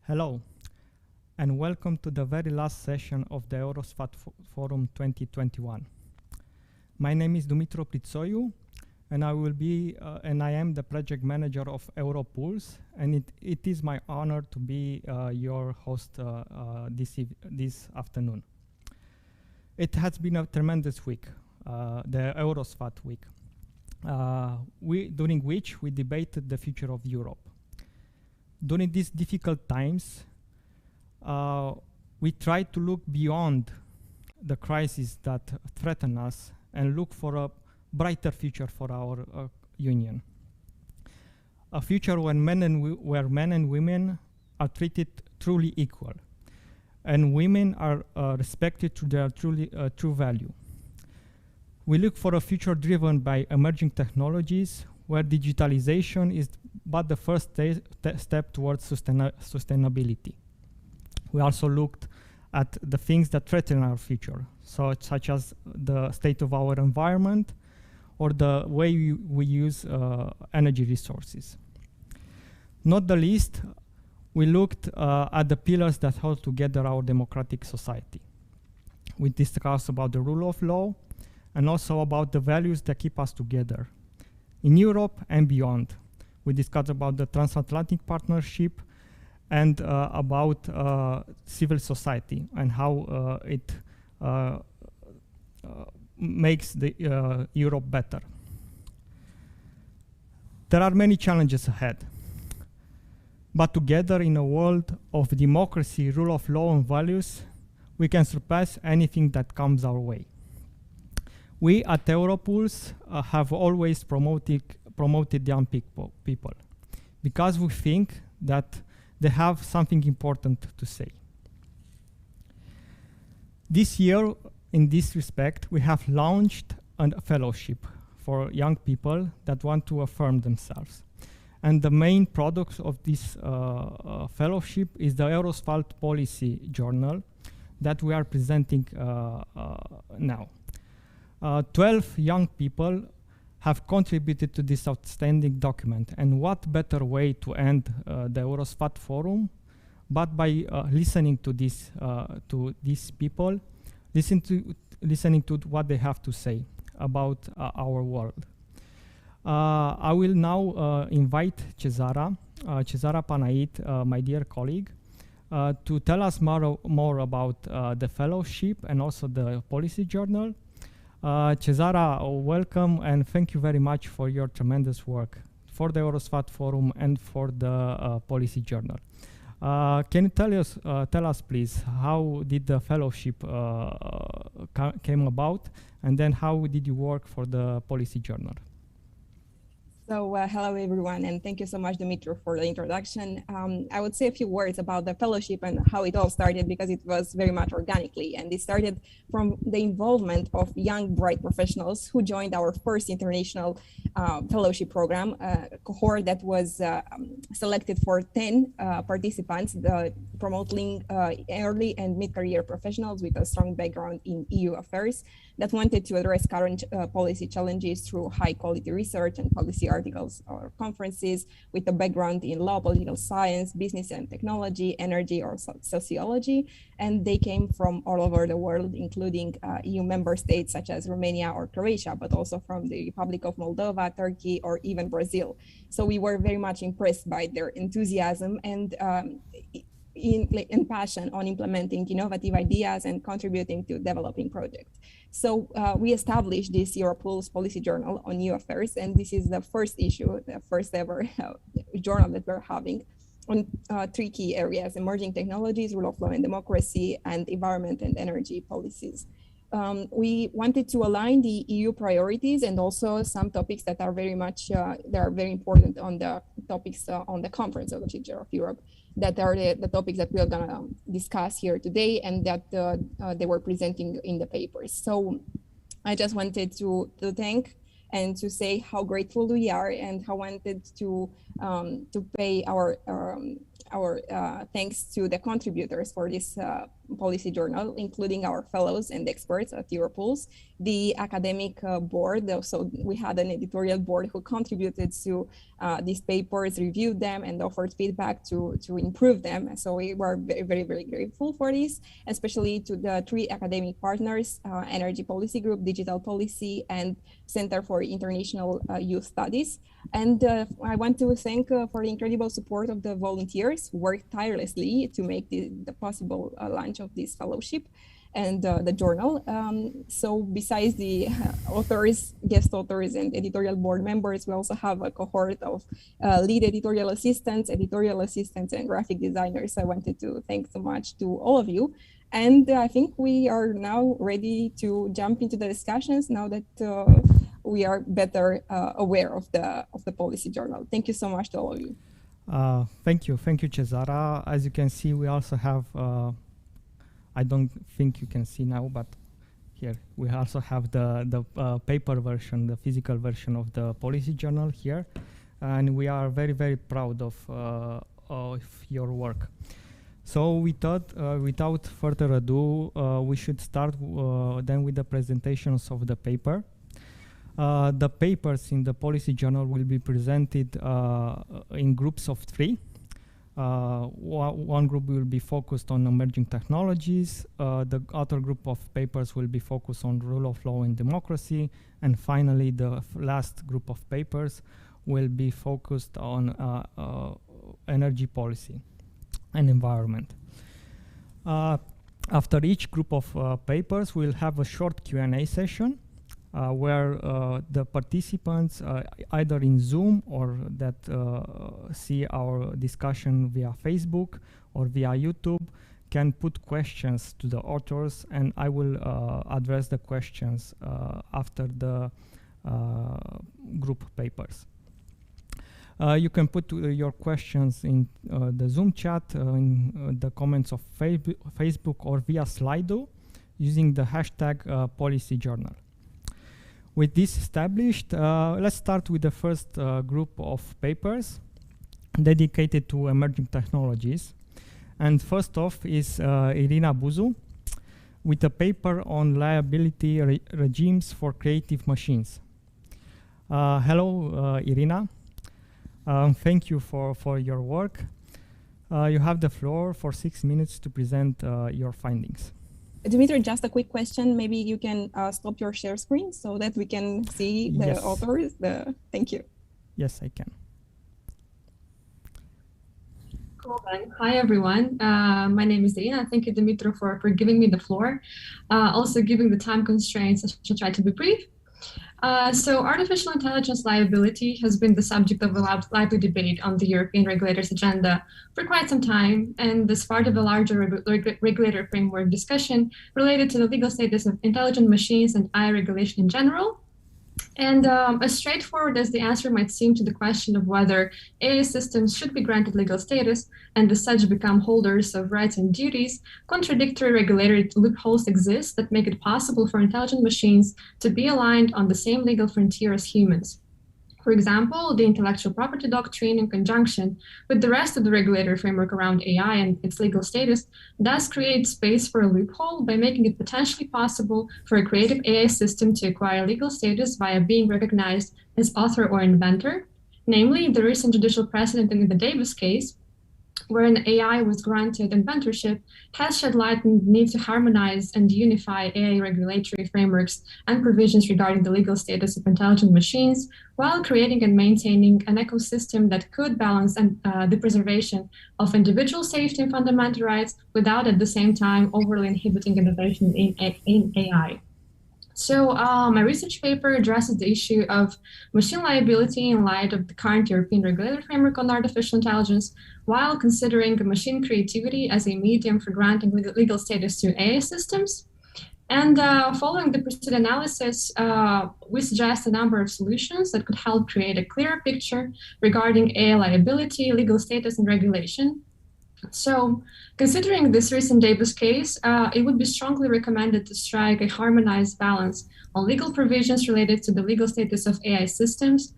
Hello, and welcome to the very last session of the EUROSFAT Forum 2021. My name is Dumitru Pritsoiu, and I am the project manager of Europuls, and it is my honor to be your host this afternoon. It has been a tremendous week, the EUROSFAT week, during which we debated the future of Europe. During these difficult times, we try to look beyond the crises that threaten us and look for a brighter future for our union. A future where men and women are treated truly equal, and women are respected to their true value. We look for a future driven by emerging technologies, where digitalization is but the first step towards sustainability. We also looked at the things that threaten our future, such as the state of our environment or the way we use energy resources. Not the least, we looked at the pillars that hold together our democratic society. We discussed about the rule of law and also about the values that keep us together in Europe and beyond. We discussed about the transatlantic partnership and about civil society and how it makes the Europe better. There are many challenges ahead, but together in a world of democracy, rule of law and values, we can surpass anything that comes our way. We at Europuls have always promoted young people because we think that they have something important to say. This year, in this respect, we have launched a fellowship for young people that want to affirm themselves. And the main product of this fellowship is the Europuls Policy Journal that we are presenting now. 12 young people have contributed to this outstanding document, and what better way to end the EUROSFAT forum but by listening to these people, listening to what they have to say about our world. I will now invite Cezara Panait, my dear colleague, to tell us more about the fellowship and also the policy journal. Cezara, welcome, and thank you very much for your tremendous work for the EUROSFAT Forum and for the Policy Journal. Can you tell us, please, how did the fellowship came about, and then how did you work for the Policy Journal? So hello, everyone, and thank you so much, Dumitru, for the introduction. I would say a few words about the fellowship and how it all started, because it was very much organically. And it started from the involvement of young, bright professionals who joined our first international fellowship program, a cohort that was selected for 10 participants, promoting early and mid-career professionals with a strong background in EU affairs that wanted to address current policy challenges through high-quality research and policy articles or conferences with a background in law, political science, business and technology, energy, or sociology. And they came from all over the world, including EU member states such as Romania or Croatia, but also from the Republic of Moldova, Turkey, or even Brazil. So we were very much impressed by their enthusiasm and passion on implementing innovative ideas and contributing to developing projects. So we established this Europuls Policy Journal on EU affairs, and this is the first issue, the first ever journal that we're having on 3 key areas: emerging technologies, rule of law and democracy, and environment and energy policies. We wanted to align the EU priorities and also some topics that are very much, they are very important on the topics on the Conference of the Future of Europe, that are the topics that we're gonna discuss here today and that they were presenting in the papers. So I just wanted to thank and to say how grateful we are and how wanted to pay our thanks to the contributors for this Policy Journal, including our fellows and experts at Europuls, the academic board. So we had an editorial board who contributed to these papers, reviewed them, and offered feedback to improve them. So we were very, very, very grateful for this, especially to the three academic partners, Energy Policy Group, Digital Policy, and Center for International Youth Studies. And I want to thank for the incredible support of the volunteers who worked tirelessly to make the possible launch of this fellowship and the journal. So besides the authors, guest authors, and editorial board members, we also have a cohort of lead editorial assistants, and graphic designers. I wanted to thank so much to all of you. And I think we are now ready to jump into the discussions now that we are better aware of the policy journal. Thank you so much to all of you. Thank you, Cezara. As you can see, we also have, I don't think you can see now, but here we also have the paper version, the physical version of the policy journal here. And we are very, very proud of your work. So we thought, without further ado, we should start then with the presentations of the paper. The papers in the policy journal will be presented in groups of three. One group will be focused on emerging technologies. The other group of papers will be focused on rule of law and democracy. And finally, the last group of papers will be focused on energy policy and environment. After each group of papers, we'll have a short Q&A session where the participants, either in Zoom or that see our discussion via Facebook or via YouTube, can put questions to the authors, and I will address the questions after the group papers. You can put your questions in the Zoom chat, in the comments of Facebook, or via Slido using the hashtag #PolicyJournal. With this established, let's start with the first group of papers dedicated to emerging technologies. And first off is Irina Buzu with a paper on liability regimes for creative machines. Hello, Irina. Thank you for your work. You have the floor for 6 minutes to present your findings. Dimitri, just a quick question. Maybe you can stop your share screen so that we can see the authors. Thank you. Yes, I can. Cool, then. Hi, everyone. My name is Irina. Thank you, Dimitri, for giving me the floor. Also, given the time constraints, I shall try to be brief. So artificial intelligence liability has been the subject of a lively debate on the European regulators' agenda for quite some time, and as part of a larger regulator framework discussion related to the legal status of intelligent machines and AI regulation in general. And as straightforward as the answer might seem to the question of whether AI systems should be granted legal status and as such become holders of rights and duties, contradictory regulatory loopholes exist that make it possible for intelligent machines to be aligned on the same legal frontier as humans. For example, the intellectual property doctrine, in conjunction with the rest of the regulatory framework around AI and its legal status, does create space for a loophole by making it potentially possible for a creative AI system to acquire legal status via being recognized as author or inventor. Namely, the recent judicial precedent in the Davis case, where an AI was granted inventorship, has shed light on the need to harmonize and unify AI regulatory frameworks and provisions regarding the legal status of intelligent machines, while creating and maintaining an ecosystem that could balance the preservation of individual safety and fundamental rights without at the same time overly inhibiting innovation in AI. So my research paper addresses the issue of machine liability in light of the current European regulatory framework on artificial intelligence, while considering machine creativity as a medium for granting legal status to AI systems. And following the preceding analysis, we suggest a number of solutions that could help create a clearer picture regarding AI liability, legal status, and regulation. So, considering this recent Davis case, it would be strongly recommended to strike a harmonized balance on legal provisions related to the legal status of AI systems,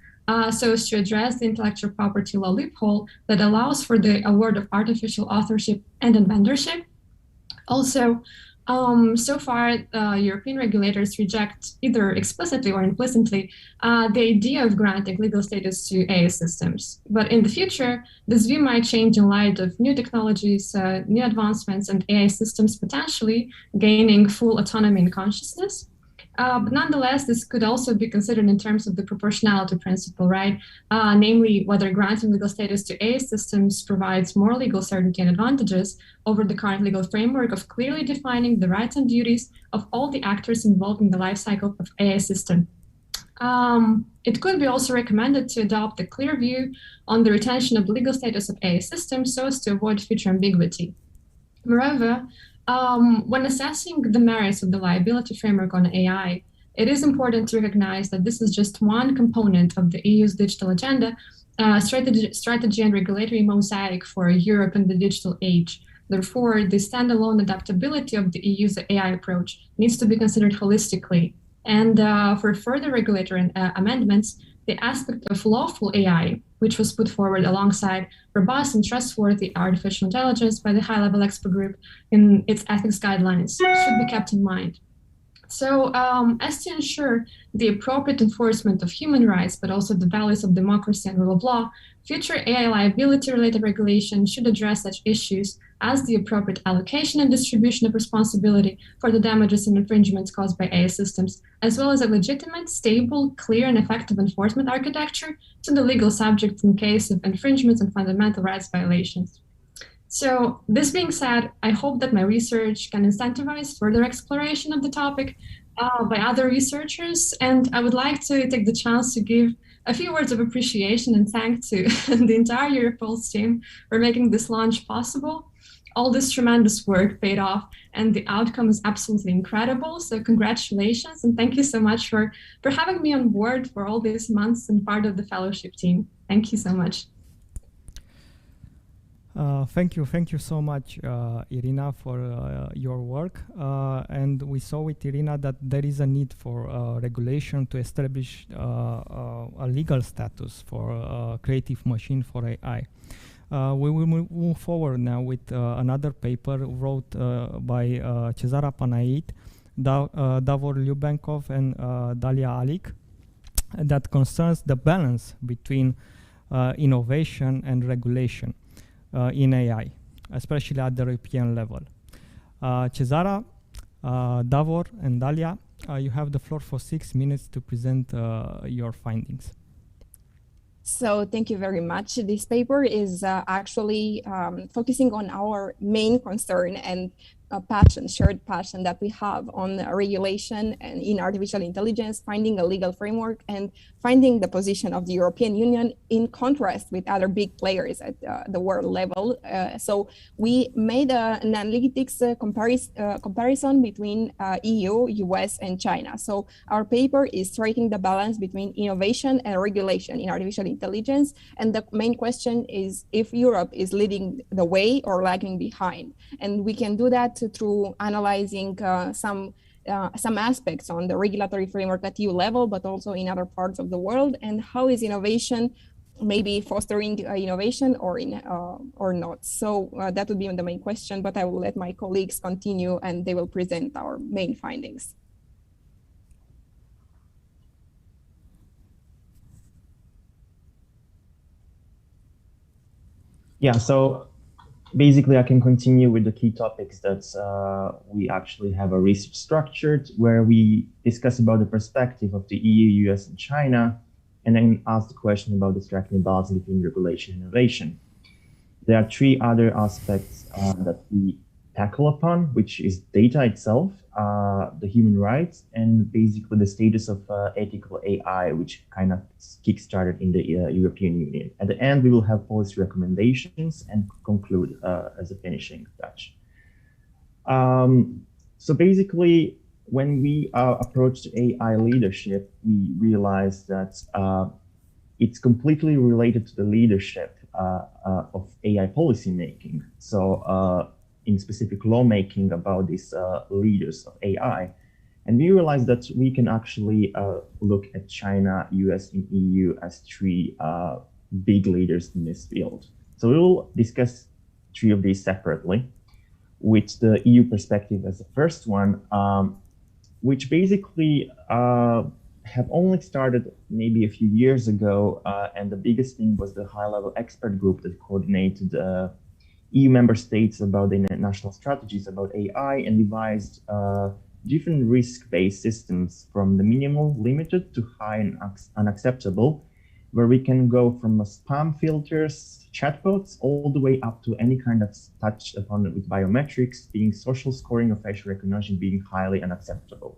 so as to address the intellectual property law loophole that allows for the award of artificial authorship and inventorship. Also, so far, European regulators reject either explicitly or implicitly the idea of granting legal status to AI systems. But in the future, this view might change in light of new technologies, new advancements, and AI systems potentially gaining full autonomy and consciousness. But nonetheless, this could also be considered in terms of the proportionality principle, right? Namely, whether granting legal status to AI systems provides more legal certainty and advantages over the current legal framework of clearly defining the rights and duties of all the actors involved in the life cycle of AI system. It could be also recommended to adopt a clear view on the retention of the legal status of AI systems so as to avoid future ambiguity. Moreover, when assessing the merits of the liability framework on AI, it is important to recognize that this is just one component of the EU's digital agenda, strategy and regulatory mosaic for Europe in the digital age. Therefore, the standalone adaptability of the EU's AI approach needs to be considered holistically. And for further regulatory amendments, the aspect of lawful AI, which was put forward alongside robust and trustworthy artificial intelligence by the high-level expert group in its ethics guidelines, should be kept in mind. So as to ensure the appropriate enforcement of human rights, but also the values of democracy and rule of law, future AI liability-related regulation should address such issues as the appropriate allocation and distribution of responsibility for the damages and infringements caused by AI systems, as well as a legitimate, stable, clear, and effective enforcement architecture to the legal subjects in case of infringements and fundamental rights violations. So this being said, I hope that my research can incentivize further exploration of the topic by other researchers, and I would like to take the chance to give a few words of appreciation and thanks to the entire Europuls team for making this launch possible. All this tremendous work paid off, and the outcome is absolutely incredible. So congratulations, and thank you so much for having me on board for all these months and part of the fellowship team. Thank you so much. Thank you so much, Irina, for your work. And we saw with Irina that there is a need for regulation to establish a legal status for a creative machine for AI. We will move forward now with another paper wrote by Cezara Panait, Davor Lyubenkov, and Dalia Alic that concerns the balance between innovation and regulation in AI, especially at the European level. Cezara, Davor, and Dalia, you have the floor for 6 minutes to present your findings. So thank you very much. This paper is actually focusing on our main concern and shared passion that we have on regulation and in artificial intelligence, finding a legal framework and finding the position of the European Union in contrast with other big players at the world level. So we made an analytics comparison between EU, US, and China. So our paper is striking the balance between innovation and regulation in artificial intelligence. And the main question is if Europe is leading the way or lagging behind. And we can do that through analyzing some aspects on the regulatory framework at EU level, but also in other parts of the world, and how is innovation maybe fostering innovation or not. So that would be the main question, but I will let my colleagues continue and they will present our main findings. Yeah, so basically I can continue with the key topics that we actually have a research structured where we discuss about the perspective of the EU, US, and China, and then ask the question about the striking balance between regulation and innovation. There are three other aspects that we tackle upon, which is data itself, the human rights, and basically the status of ethical AI, which kind of kickstarted in the European Union. At the end, we will have policy recommendations and conclude as a finishing touch. So basically, when we approached AI leadership, we realized that it's completely related to the leadership of AI policymaking. So in specific lawmaking about these leaders of AI. And we realized that we can actually look at China, US, and EU as three big leaders in this field. So we will discuss three of these separately. with the EU perspective as the first one, which basically have only started maybe a few years ago. And the biggest thing was the high-level expert group that coordinated EU member states about their national strategies about AI and devised different risk-based systems from the minimal, limited to high and unacceptable, where we can go from spam filters, chatbots, all the way up to any kind of touch upon it with biometrics, being social scoring or facial recognition being highly unacceptable.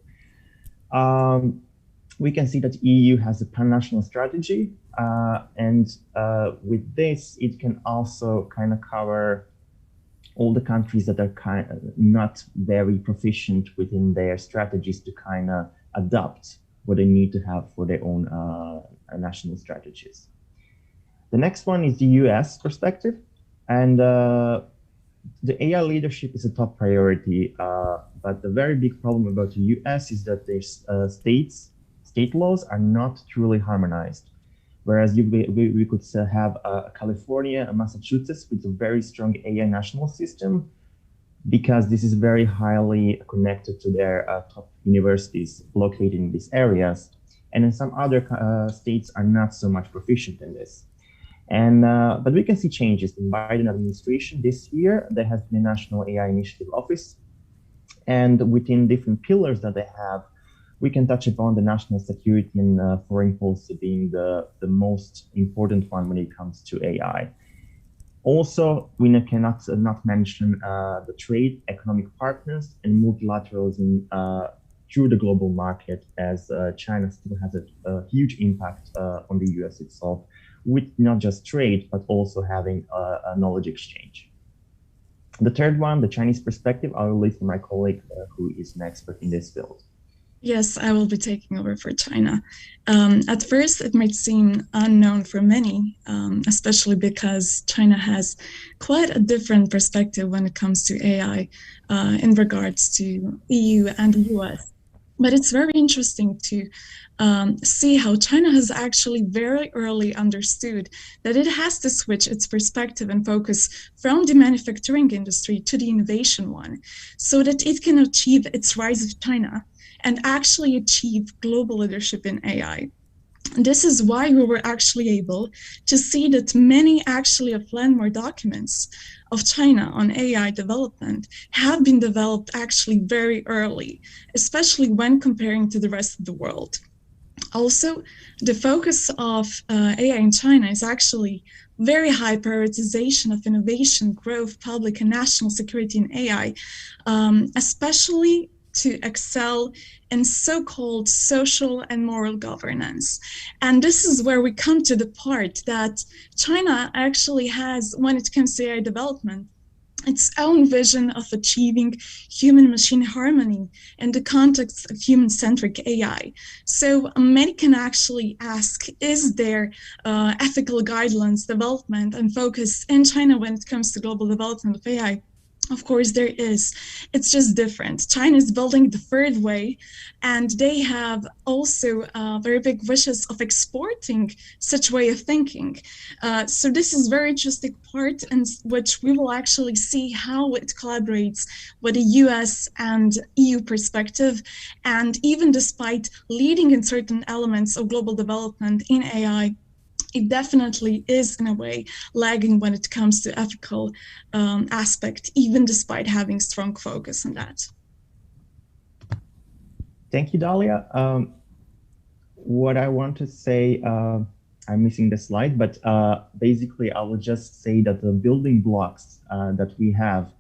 We can see that EU has a pan-national strategy, and with this, it can also kind of cover all the countries that are not very proficient within their strategies to kind of adopt what they need to have for their own national strategies. The next one is the US perspective, and the AI leadership is a top priority, but the very big problem about the US is that their state laws are not truly harmonized. Whereas we could have a California, a Massachusetts with a very strong AI national system, because this is very highly connected to their top universities located in these areas. And in some other states are not so much proficient in this. And but we can see changes in Biden administration this year. There has been a National AI Initiative Office, and within different pillars that they have, we can touch upon the national security and foreign policy being the most important one when it comes to AI. Also, we cannot not mention the trade, economic partners, and multilateralism through the global market, as China still has a huge impact on the US itself, with not just trade, but also having a knowledge exchange. The third one, the Chinese perspective, I will leave for my colleague who is an expert in this field. Yes, I will be taking over for China. At first, it might seem unknown for many, especially because China has quite a different perspective when it comes to AI in regards to EU and US. But it's very interesting to see how China has actually very early understood that it has to switch its perspective and focus from the manufacturing industry to the innovation one, so that it can achieve its rise of China and actually achieve global leadership in AI. This is why we were actually able to see that many actually of landmark documents of China on AI development have been developed actually very early, especially when comparing to the rest of the world. Also, the focus of AI in China is actually very high prioritization of innovation, growth, public and national security in AI, especially to excel in so-called social and moral governance. And this is where we come to the part that China actually has, when it comes to AI development, its own vision of achieving human-machine harmony in the context of human-centric AI. So many can actually ask, is there ethical guidelines, development, and focus in China when it comes to global development of AI? Of course, there is. It's just different. China is building the third way, and they have also very big wishes of exporting such way of thinking. So this is very interesting part in which we will actually see how it collaborates with the US and EU perspective. And even despite leading in certain elements of global development in AI, it definitely is, in a way, lagging when it comes to ethical aspect, even despite having strong focus on that. Thank you, Dalia. What I want to say, I'm missing the slide, but basically I will just say that the building blocks that we have,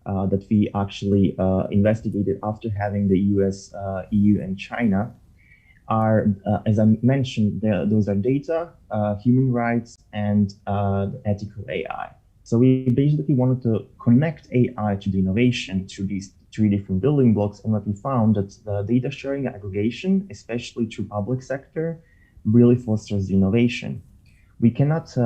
that we actually investigated after having the US, EU, and China, are, as I mentioned, those are data, human rights, and ethical AI. So we basically wanted to connect AI to the innovation through these three different building blocks. And what we found that the data sharing aggregation, especially through public sector, really fosters innovation. We cannot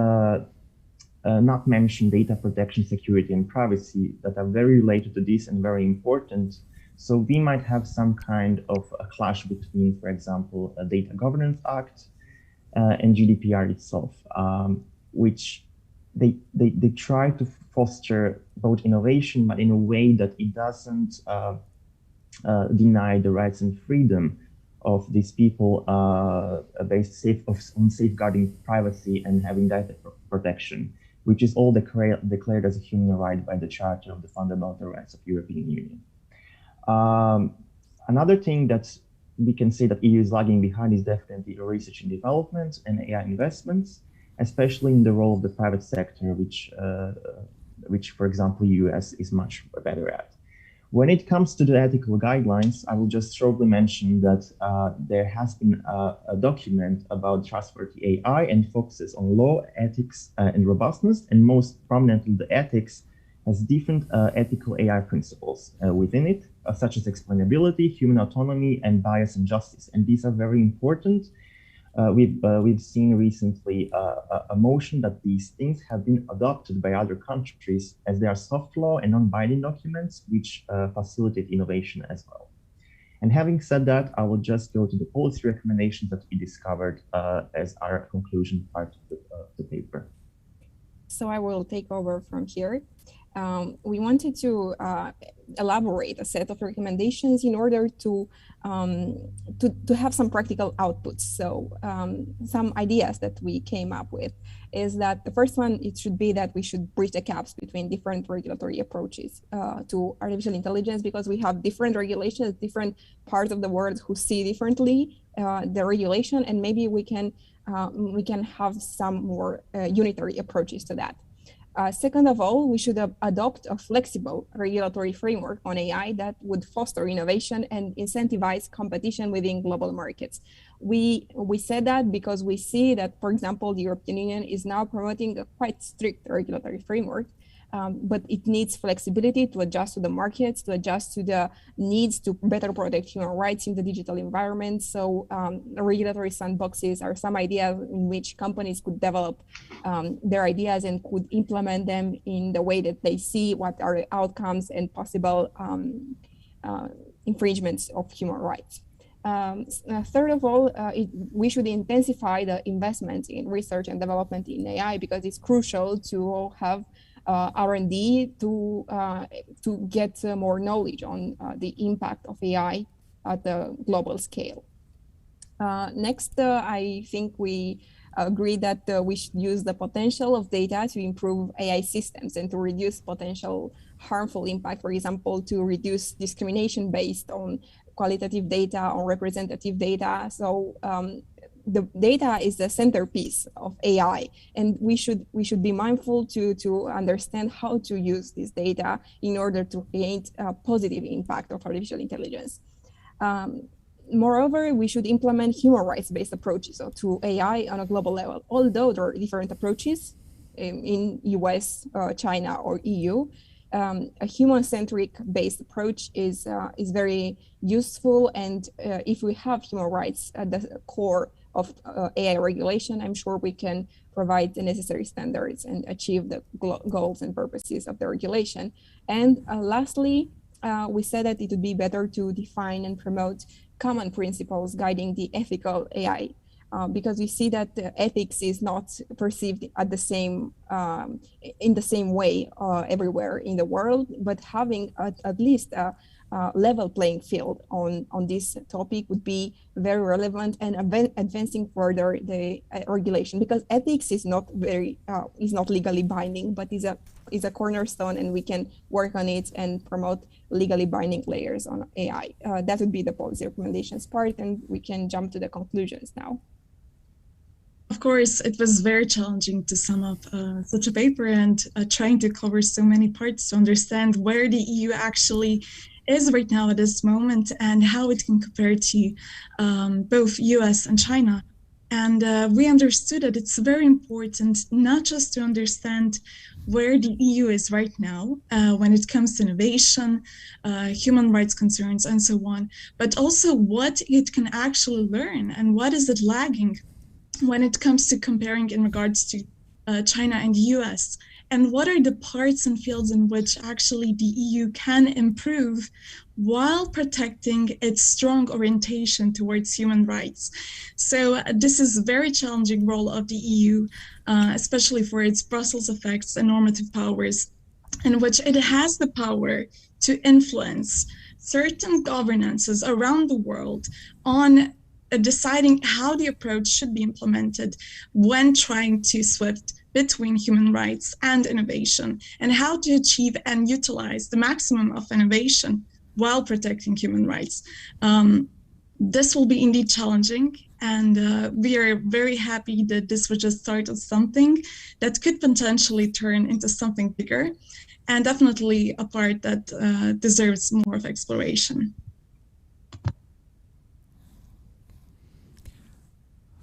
not mention data protection, security, and privacy that are very related to this and very important. So we might have some kind of a clash between, for example, a Data Governance Act and GDPR itself, which they try to foster both innovation, but in a way that it doesn't deny the rights and freedom of these people based on safeguarding privacy and having data protection, which is all declared as a human right by the Charter of the Fundamental Rights of the European Union. Another thing that we can say that EU is lagging behind is definitely research and development and AI investments, especially in the role of the private sector, which for example, US is much better at. When it comes to the ethical guidelines, I will just shortly mention that there has been a document about trustworthy AI and focuses on law, ethics, and robustness, and most prominently the ethics has different ethical AI principles within it, such as explainability, human autonomy, and bias and justice. And these are very important. We've seen recently a motion that these things have been adopted by other countries as they are soft law and non-binding documents, which facilitate innovation as well. And having said that, I will just go to the policy recommendations that we discovered as our conclusion part of the paper. So I will take over from here. We wanted to elaborate a set of recommendations in order to have some practical outputs. So some ideas that we came up with is that the first one, it should be that we should bridge the gaps between different regulatory approaches to artificial intelligence, because we have different regulations, different parts of the world who see differently the regulation, and maybe we can have some more unitary approaches to that. Second of all, we should adopt a flexible regulatory framework on AI that would foster innovation and incentivize competition within global markets. We said that because we see that, for example, the European Union is now promoting a quite strict regulatory framework, but it needs flexibility to adjust to the markets, to adjust to the needs to better protect human rights in the digital environment. So regulatory sandboxes are some ideas in which companies could develop their ideas and could implement them in the way that they see what are the outcomes and possible infringements of human rights. Third of all, we should intensify the investment in research and development in AI, because it's crucial to have R&D to get more knowledge on the impact of AI at the global scale. Next, I think we agree that we should use the potential of data to improve AI systems and to reduce potential harmful impact, for example, to reduce discrimination based on qualitative data, on representative data. So the data is the centerpiece of AI, and we should be mindful to understand how to use this data in order to create a positive impact of artificial intelligence. Moreover, we should implement human rights-based approaches to AI on a global level. Although there are different approaches in US, China, or EU, a human-centric based approach is very useful. And if we have human rights at the core of AI regulation, I'm sure we can provide the necessary standards and achieve the goals and purposes of the regulation. And lastly, we said that it would be better to define and promote common principles guiding the ethical AI, because we see that ethics is not perceived at the same in the same way everywhere in the world, but having at least a level playing field on this topic would be very relevant, and advancing further the regulation, because ethics is not legally binding, but is a cornerstone, and we can work on it and promote legally binding layers on AI. That would be the policy recommendations part, and we can jump to the conclusions now. Of course, it was very challenging to sum up such a paper and trying to cover so many parts to understand where the EU actually is right now at this moment and how it can compare to both US and China. And we understood that it's very important not just to understand where the EU is right now when it comes to innovation, human rights concerns, and so on, but also what it can actually learn and what is it lagging when it comes to comparing in regards to China and the US, and what are the parts and fields in which actually the EU can improve while protecting its strong orientation towards human rights. So this is a very challenging role of the EU, especially for its Brussels effects and normative powers in which it has the power to influence certain governances around the world on deciding how the approach should be implemented when trying to shift between human rights and innovation, and how to achieve and utilize the maximum of innovation while protecting human rights. This will be indeed challenging, and we are very happy that this was just start of something that could potentially turn into something bigger, and definitely a part that deserves more of exploration.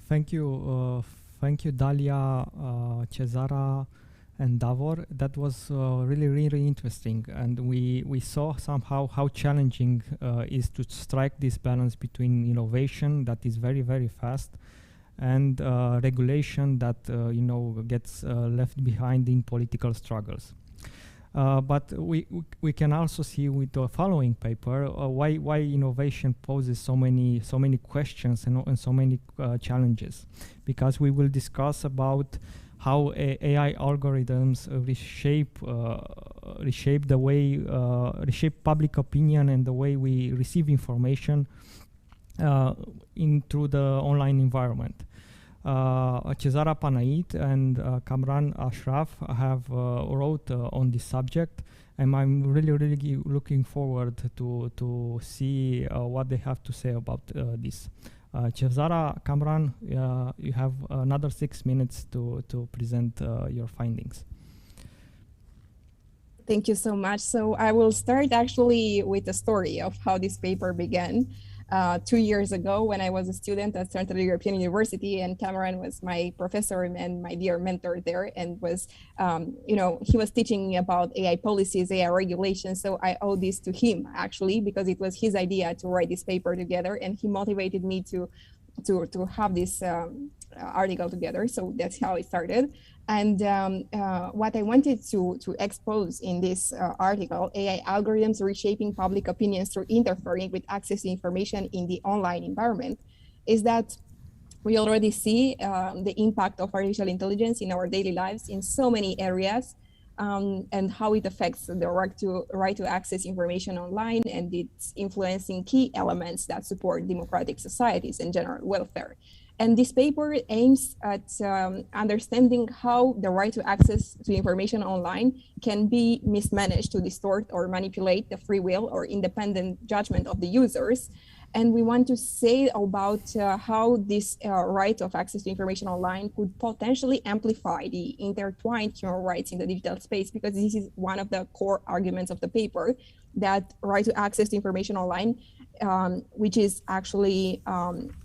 Thank you, Dalia, Cezara, and Davor. That was really interesting, and we saw somehow how challenging is to strike this balance between innovation that is very fast and regulation that gets left behind in political struggles. But we can also see with the following paper why innovation poses so many questions and so many challenges, because we will discuss about how AI algorithms reshape the way reshape public opinion and the way we receive information through the online environment. Cezara Panait and Kamran Ashraf have wrote on this subject, and I'm really looking forward to see what they have to say about this. Cezara, Kamran, you have another 6 minutes to present your findings. Thank you so much. So I will start actually with the story of how this paper began. 2 years ago, when I was a student at Central European University, and Cameron was my professor and my dear mentor there, and was, he was teaching me about AI policies, AI regulations. So I owe this to him actually, because it was his idea to write this paper together, and he motivated me to have this article together. So that's how it started. And what I wanted to expose in this article, AI algorithms reshaping public opinions through interfering with access to information in the online environment, is that we already see the impact of artificial intelligence in our daily lives in so many areas, and how it affects the right to access information online, and it's influencing key elements that support democratic societies and general welfare. And this paper aims at understanding how the right to access to information online can be mismanaged to distort or manipulate the free will or independent judgment of the users. And we want to say about how this right of access to information online could potentially amplify the intertwined human rights in the digital space, because this is one of the core arguments of the paper, that right to access to information online, which is actually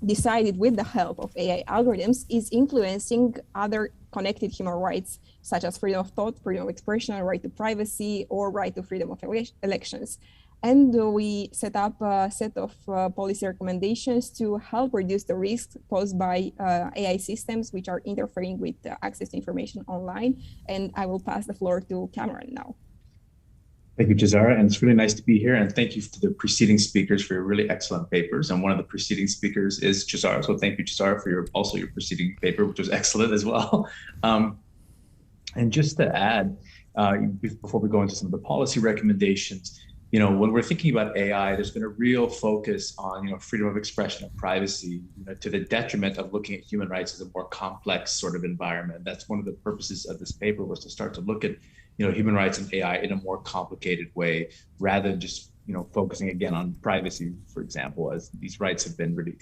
decided with the help of AI algorithms, is influencing other connected human rights, such as freedom of thought, freedom of expression, right to privacy, or right to freedom of elections. And we set up a set of policy recommendations to help reduce the risks posed by AI systems which are interfering with access to information online. And I will pass the floor to Cameron now. Thank you, Cezara, and it's really nice to be here. And thank you to the preceding speakers for your really excellent papers. And one of the preceding speakers is Cezara, so thank you, Cezara, for your preceding paper, which was excellent as well. And just to add, before we go into some of the policy recommendations, when we're thinking about AI, there's been a real focus on freedom of expression and privacy, to the detriment of looking at human rights as a more complex sort of environment. That's one of the purposes of this paper, was to start to look at human rights and AI in a more complicated way, rather than just focusing again on privacy, for example, as these rights have been really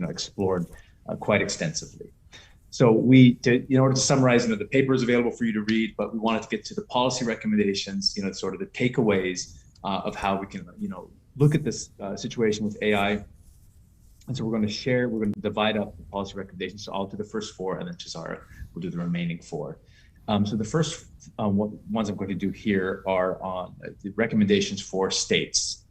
explored quite extensively. So in order to summarize, the paper is available for you to read, but we wanted to get to the policy recommendations, sort of the takeaways of how we can look at this situation with AI. And so we're going to divide up the policy recommendations. So I'll do the first 4, and then Cezara will do the remaining 4. So the first ones I'm going to do here are on the recommendations for states.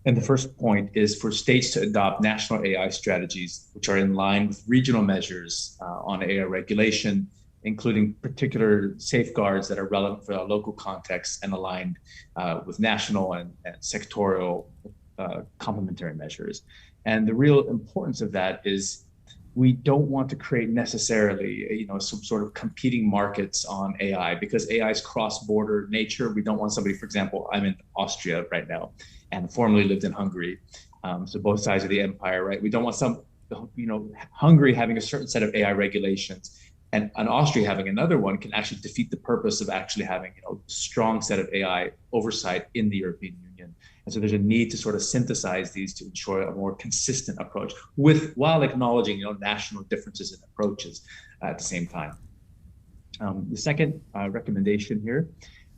And the first point is for states to adopt national AI strategies, which are in line with regional measures on AI regulation, including particular safeguards that are relevant for our local context and aligned with national and sectorial complementary measures. And the real importance of that is we don't want to create necessarily, some sort of competing markets on AI, because AI's cross-border nature. We don't want somebody, for example, I'm in Austria right now and formerly lived in Hungary. So both sides of the empire, right? We don't want Hungary having a certain set of AI regulations and Austria having another one can actually defeat the purpose of actually having, a strong set of AI oversight in the European Union. And so there's a need to sort of synthesize these to ensure a more consistent approach while acknowledging, national differences in approaches at the same time. The second recommendation here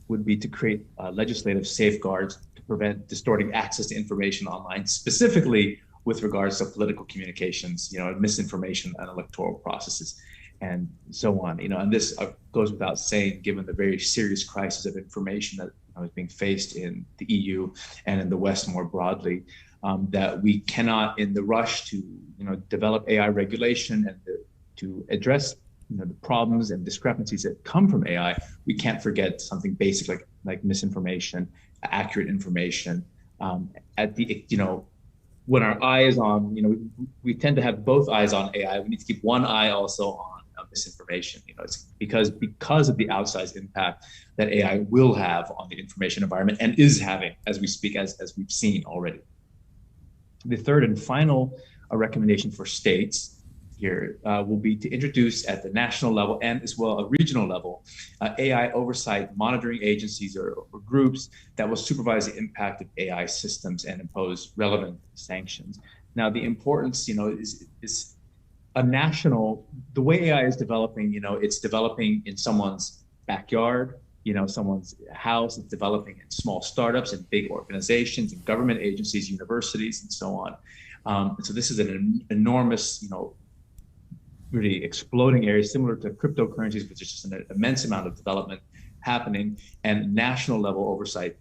would be to create legislative safeguards to prevent distorting access to information online, specifically with regards to political communications, misinformation and electoral processes, and so on. And this goes without saying, given the very serious crisis of information that is being faced in the EU and in the West more broadly, that we cannot, in the rush to develop AI regulation and to address the problems and discrepancies that come from AI, we can't forget something basic like misinformation, accurate information. When our eye is on, we tend to have both eyes on AI. We need to keep one eye also on misinformation. It's because of the outsized impact that AI will have on the information environment and is having as we speak, as we've seen already. The third and final recommendation for states here will be to introduce at the national level and as well a regional level AI oversight monitoring agencies or groups that will supervise the impact of AI systems and impose relevant sanctions. Now, the importance, is the way AI is developing, it's developing in someone's backyard, someone's house. It's developing in small startups and big organizations and government agencies, universities, and so on. So this is an enormous, really exploding area, similar to cryptocurrencies, which is just an immense amount of development happening, and national level oversight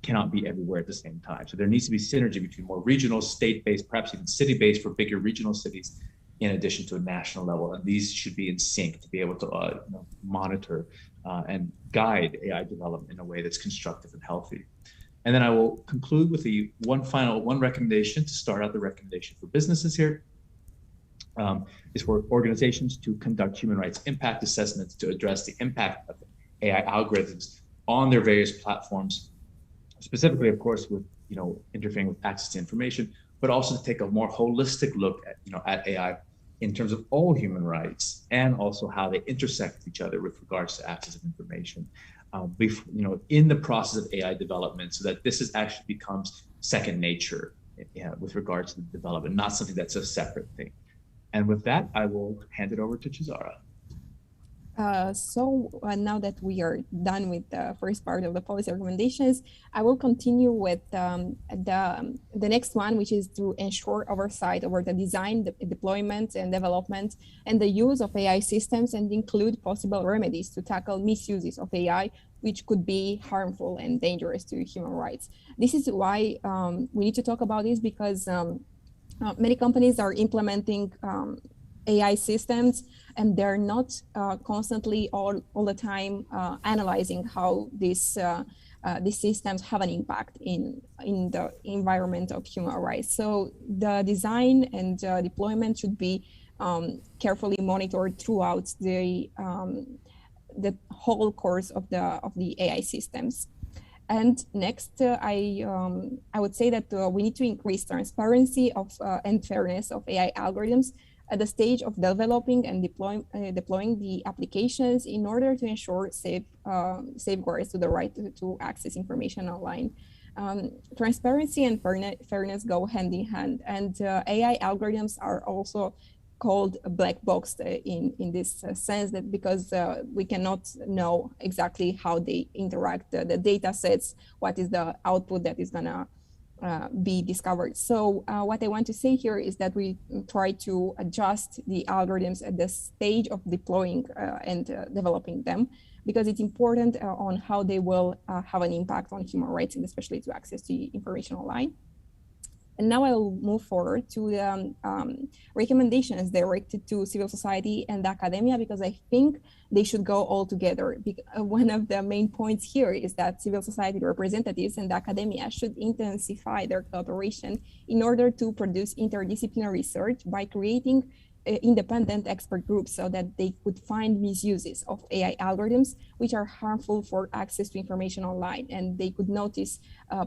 cannot be everywhere at the same time. So there needs to be synergy between more regional, state-based, perhaps even city-based for bigger regional cities, in addition to a national level. And these should be in sync to be able to monitor and guide AI development in a way that's constructive and healthy. And then I will conclude with one recommendation to start out the recommendation for businesses here. Is for organizations to conduct human rights impact assessments to address the impact of AI algorithms on their various platforms, specifically, of course, with interfering with access to information, but also to take a more holistic look at AI in terms of all human rights and also how they intersect with each other with regards to access of information, in the process of AI development, so that this actually becomes second nature with regards to the development, not something that's a separate thing. And with that, I will hand it over to Cesara. Now that we are done with the first part of the policy recommendations, I will continue with the next one, which is to ensure oversight over the design, the deployment and development, and the use of AI systems, and include possible remedies to tackle misuses of AI, which could be harmful and dangerous to human rights. This is why we need to talk about this, because many companies are implementing AI systems, and they're not constantly all the time analyzing how these systems have an impact in the environment of human rights. So the design and deployment should be carefully monitored throughout the whole course of the AI systems. And next, I would say that we need to increase transparency and fairness of AI algorithms at the stage of developing and deploying the applications, in order to ensure safeguards to the right to access information online. Transparency and fairness go hand in hand, and AI algorithms are also called black box in this sense, that because we cannot know exactly how they interact, the data sets, what is the output that is gonna be discovered. So what I want to say here is that we try to adjust the algorithms at the stage of deploying and developing them, because it's important on how they will have an impact on human rights, and especially to access to information online. And now I'll move forward to the recommendations directed to civil society and academia, because I think they should go all together. One of the main points here is that civil society representatives and academia should intensify their collaboration in order to produce interdisciplinary research by creating independent expert groups so that they could find misuses of AI algorithms which are harmful for access to information online, and they could notice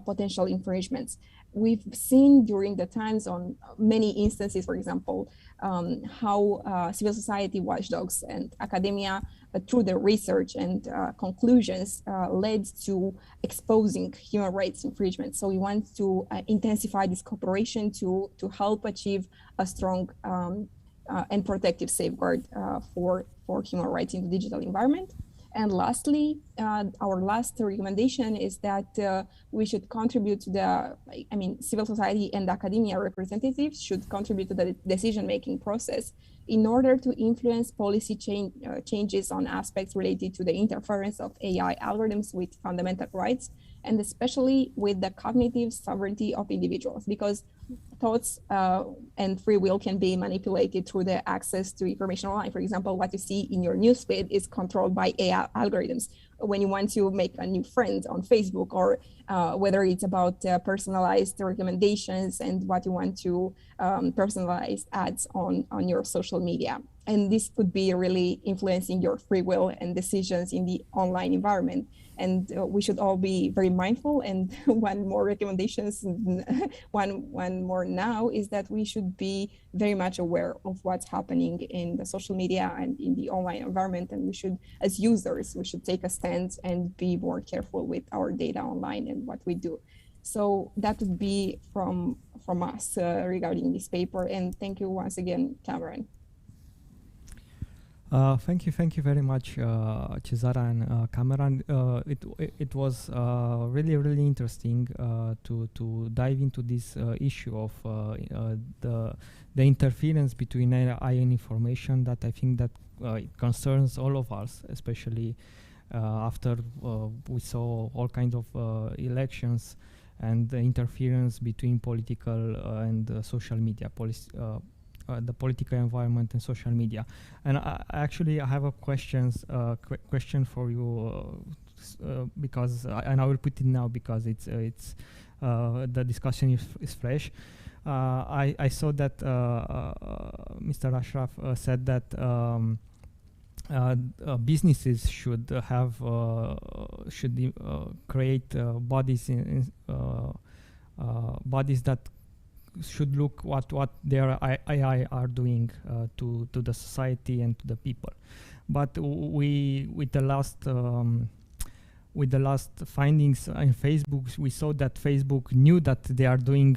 potential infringements. We've seen during the times on many instances, for example, how civil society watchdogs and academia, through their research and conclusions, led to exposing human rights infringements. So we want to intensify this cooperation to help achieve a strong and protective safeguard for human rights in the digital environment. And lastly, our last recommendation is that we should contribute to civil society and academia representatives should contribute to the decision-making process in order to influence policy changes on aspects related to the interference of AI algorithms with fundamental rights, and especially with the cognitive sovereignty of individuals, because thoughts and free will can be manipulated through the access to information online. For example, what you see in your newsfeed is controlled by AI algorithms. When you want to make a new friend on Facebook, or whether it's about personalized recommendations and what you want to personalize ads on your social media. And this could be really influencing your free will and decisions in the online environment. And we should all be very mindful. And one more recommendations, one more now, is that we should be very much aware of what's happening in the social media and in the online environment. And we should, as users, we should take a stand and be more careful with our data online and what we do. So that would be from us regarding this paper. And thank you once again, Cameron. Thank you very much, Cezara and Cameron. It was really interesting to dive into this issue of the interference between AI and information, that I think that it concerns all of us, especially after we saw all kinds of elections and the interference between political and social media policy. The political environment and social media. And I have a question for you, because and I will put it now because it's the discussion is fresh. I saw that Mr. Ashraf said that businesses should have create bodies that should look what their AI are doing to the society and to the people. But with the last findings in Facebook, we saw that Facebook knew that they are doing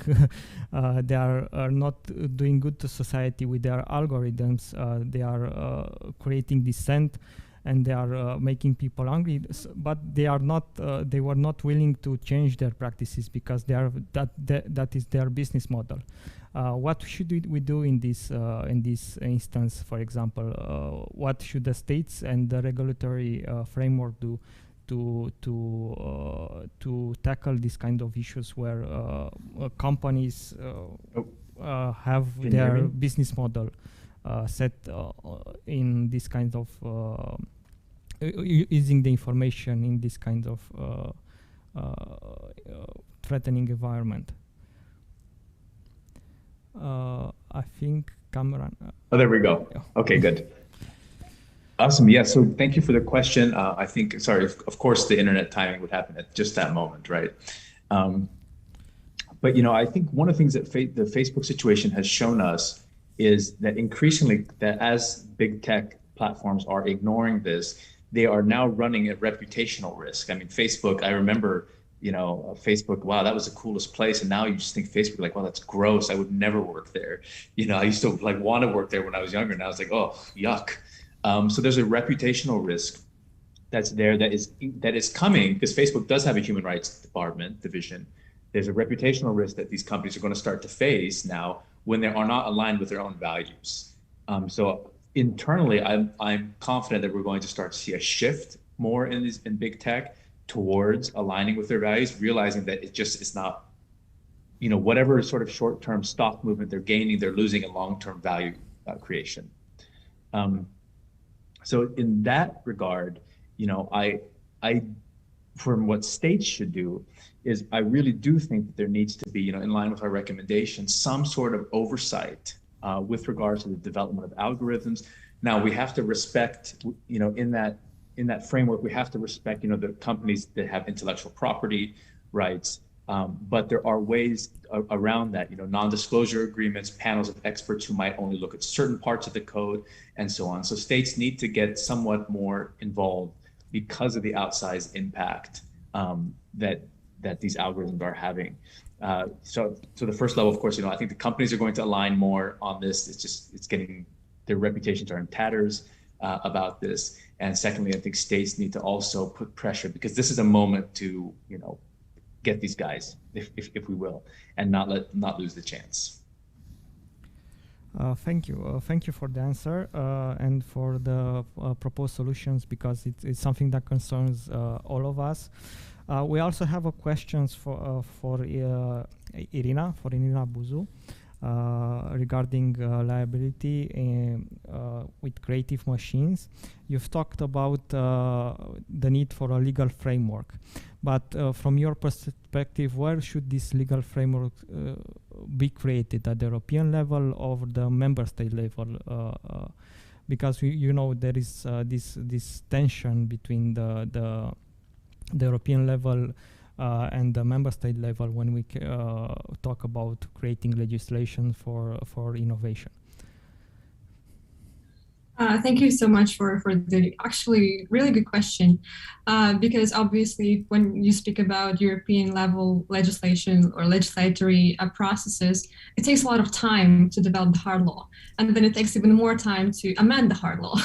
they are not doing good to society with their algorithms. They are creating dissent, and they are making people angry, but they are not. They were not willing to change their practices because they are that is their business model. What should we do in this instance? For example, what should the states and the regulatory framework do to tackle this kind of issues where companies have their business model set in this kind of using the information in this kind of threatening environment? I think Cameron. Oh, there we go. Yeah. Okay, good. Awesome. Yeah. So thank you for the question. I think, sorry, of course, the internet timing would happen at just that moment, right? But I think one of the things that the Facebook situation has shown us is that increasingly, that as big tech platforms are ignoring this, they are now running a reputational risk. I mean, Facebook, I remember, Facebook, wow, that was the coolest place. And now you just think Facebook, like, wow, that's gross. I would never work there. I used to want to work there when I was younger. Now it's like, oh, yuck. So there's a reputational risk that's there that is coming, because Facebook does have a human rights division. There's a reputational risk that these companies are going to start to face now when they are not aligned with their own values. So internally, I'm confident that we're going to start to see a shift more in big tech towards aligning with their values, realizing that it just is not, whatever sort of short-term stock movement they're gaining, they're losing a long-term value creation. So in that regard, from what states should do is, I really do think that there needs to be, in line with our recommendations, some sort of oversight with regards to the development of algorithms. Now we have to respect, in that framework, we have to respect, the companies that have intellectual property rights. But there are ways around that, non-disclosure agreements, panels of experts who might only look at certain parts of the code, and so on. So states need to get somewhat more involved because of the outsized impact that these algorithms are having. So the first level, of course, I think the companies are going to align more on this. It's getting, their reputations are in tatters about this. And secondly, I think states need to also put pressure, because this is a moment to, get these guys, if we will, and not lose the chance. Thank you. Thank you for the answer and for the proposed solutions, because it's something that concerns all of us. We also have a questions for Irina Buzu regarding liability with creative machines. You've talked about the need for a legal framework, but from your perspective, where should this legal framework be created, at the European level or the member state level? Because there is this tension between the European level and the member state level when we talk about creating legislation for innovation. Thank you so much for the actually really good question, because obviously when you speak about European level legislation or legislatory processes, it takes a lot of time to develop the hard law, and then it takes even more time to amend the hard law.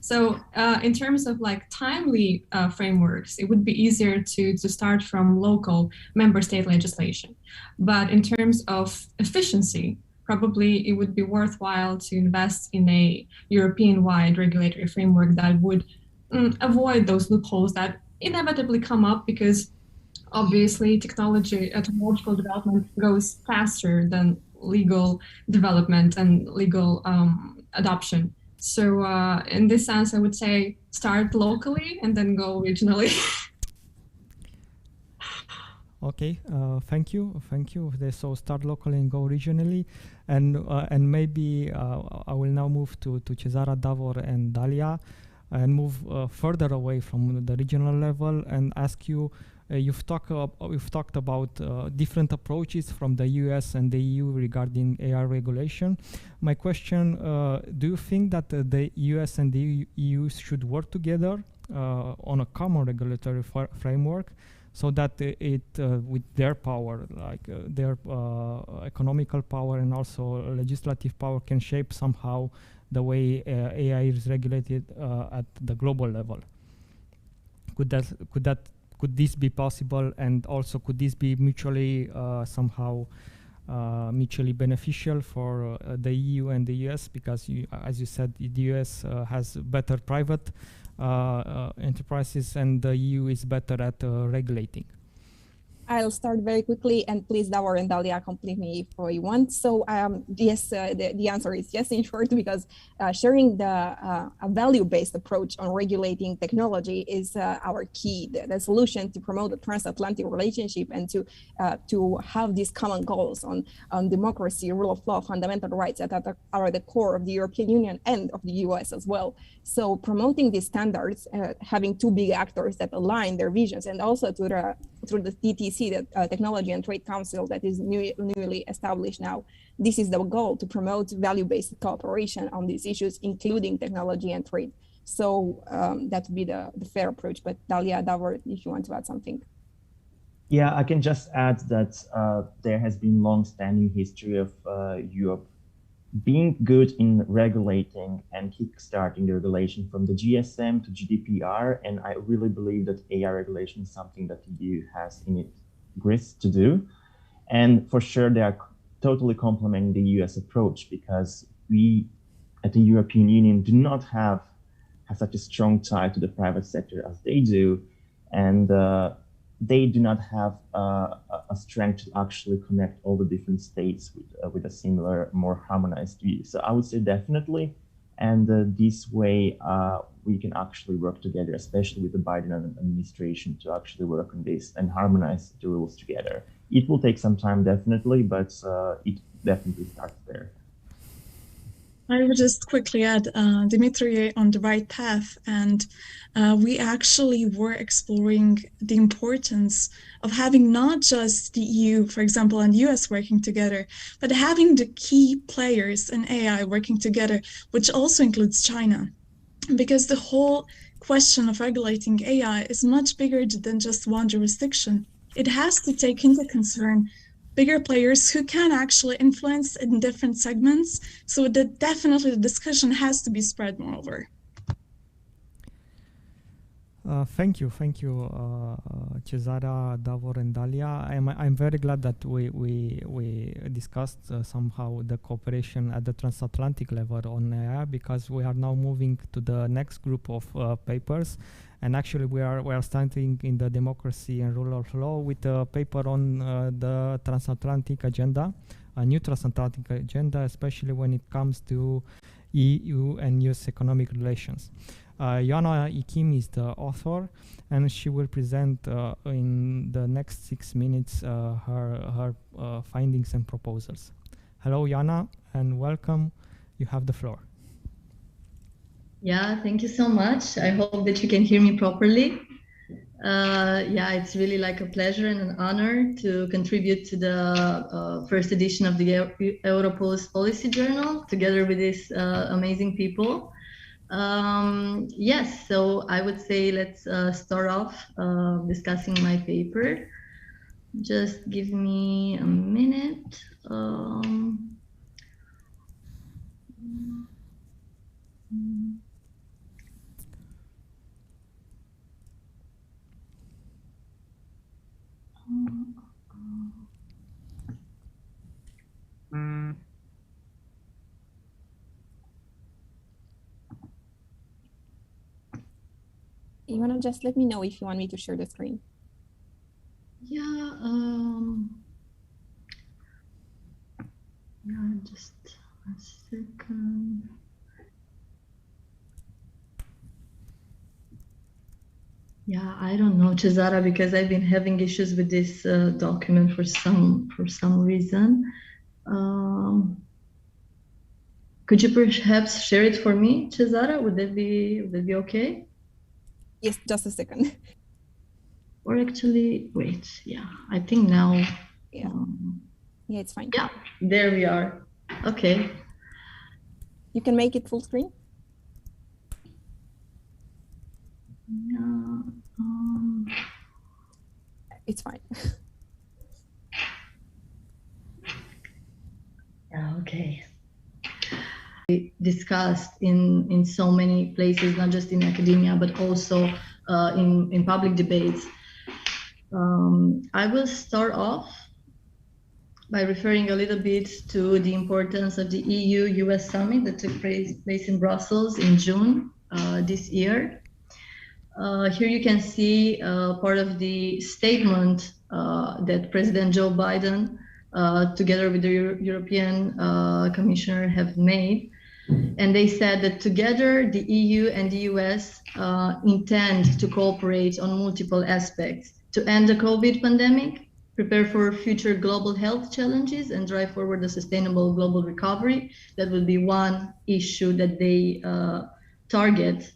So in terms of timely frameworks, it would be easier to start from local member state legislation. But in terms of efficiency, probably it would be worthwhile to invest in a European-wide regulatory framework that would avoid those loopholes that inevitably come up, because obviously technological development goes faster than legal development and legal adoption. So in this sense, I would say start locally and then go regionally. Okay, thank you. So start locally and go regionally, and maybe I will now move to Cezara, Davor, and Dalia, and move further away from the regional level and ask you. You've talked about different approaches from the US and the EU regarding AI regulation. My question: do you think that the US and the EU should work together on a common regulatory framework, so that with their power, their economical power and also legislative power, can shape somehow the way AI is regulated at the global level? Could this be possible, and also could this be mutually mutually beneficial for the EU and the US? Because as you said, the US has better private enterprises, and the EU is better at regulating. I'll start very quickly, and please, Davor and Dalia, complete me if you want. So yes, the answer is yes, in short, because sharing a value-based approach on regulating technology is our key, the solution to promote the transatlantic relationship and to have these common goals on democracy, rule of law, fundamental rights that are at the core of the European Union and of the US as well. So promoting these standards, having two big actors that align their visions, and also through the TTC, the Technology and Trade Council, that is newly established now. This is the goal, to promote value-based cooperation on these issues, including technology and trade. So that would be the fair approach. But Dalia, Davor, if you want to add something. Yeah, I can just add that there has been long-standing history of Europe being good in regulating and kickstarting the regulation from the GSM to GDPR, and I really believe that AI regulation is something that the EU has in its grist to do. And for sure, they are totally complementing the US approach, because we at the European Union do not have such a strong tie to the private sector as they do, and they do not have a strength to actually connect all the different states with a similar, more harmonized view. So I would say definitely, and this way we can actually work together, especially with the Biden administration, to actually work on this and harmonize the rules together. It will take some time, definitely, but it definitely starts there. I would just quickly add, Dimitri on the right path, and we actually were exploring the importance of having not just the EU, for example, and US working together, but having the key players in AI working together, which also includes China. Because the whole question of regulating AI is much bigger than just one jurisdiction. It has to take into concern bigger players who can actually influence in different segments. So that definitely the discussion has to be spread moreover. Thank you, Cezara, Davor, and Dalia. I'm very glad that we discussed somehow the cooperation at the transatlantic level on AI, because we are now moving to the next group of papers, and actually we are starting in the democracy and rule of law with a paper on the transatlantic agenda, a new transatlantic agenda, especially when it comes to EU and US economic relations. Ioana Ichim is the author, and she will present in the next 6 minutes her findings and proposals. Hello, Ioana, and welcome. You have the floor. Yeah, thank you so much. I hope that you can hear me properly. Yeah, it's really like a pleasure and an honor to contribute to the first edition of the Europuls Policy Journal together with these amazing people. Yes, so I would say let's start off discussing my paper. Just give me a minute. You want to just let me know if you want me to share the screen? Yeah, yeah, just a second. Yeah, I don't know, Cezara, because I've been having issues with this document for some reason. Could you perhaps share it for me, Cezara? Would that be okay? Yes, just a second. Or actually, wait, yeah, I think now. Yeah, yeah, it's fine. Yeah, there we are. Okay. You can make it full screen? Yeah, it's fine. Yeah, okay. We discussed in so many places, not just in academia, but also in public debates. I will start off by referring a little bit to the importance of the EU-US summit that took place in Brussels in June this year. Here you can see part of the statement that President Joe Biden, together with the European Commissioner, have made. And they said that together the EU and the US intend to cooperate on multiple aspects to end the COVID pandemic, prepare for future global health challenges, and drive forward a sustainable global recovery. That will be one issue that they target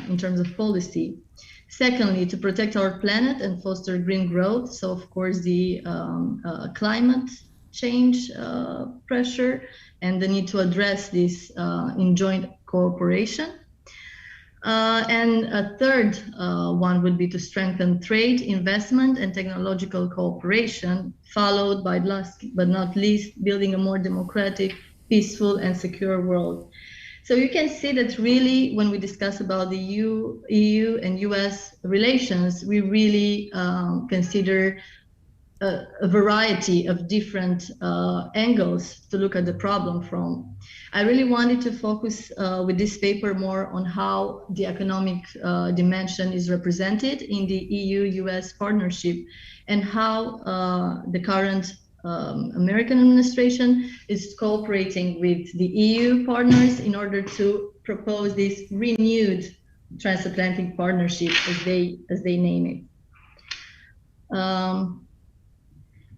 in terms of policy. Secondly, to protect our planet and foster green growth. So, of course, the climate change pressure and the need to address this in joint cooperation. And a third one would be to strengthen trade, investment, and technological cooperation, followed by, last but not least, building a more democratic, peaceful, and secure world. So you can see that really, when we discuss about the EU and US relations, we really consider a variety of different angles to look at the problem from. I really wanted to focus with this paper more on how the economic dimension is represented in the EU-US partnership, and how the current American administration is cooperating with the EU partners in order to propose this renewed transatlantic partnership, as they name it.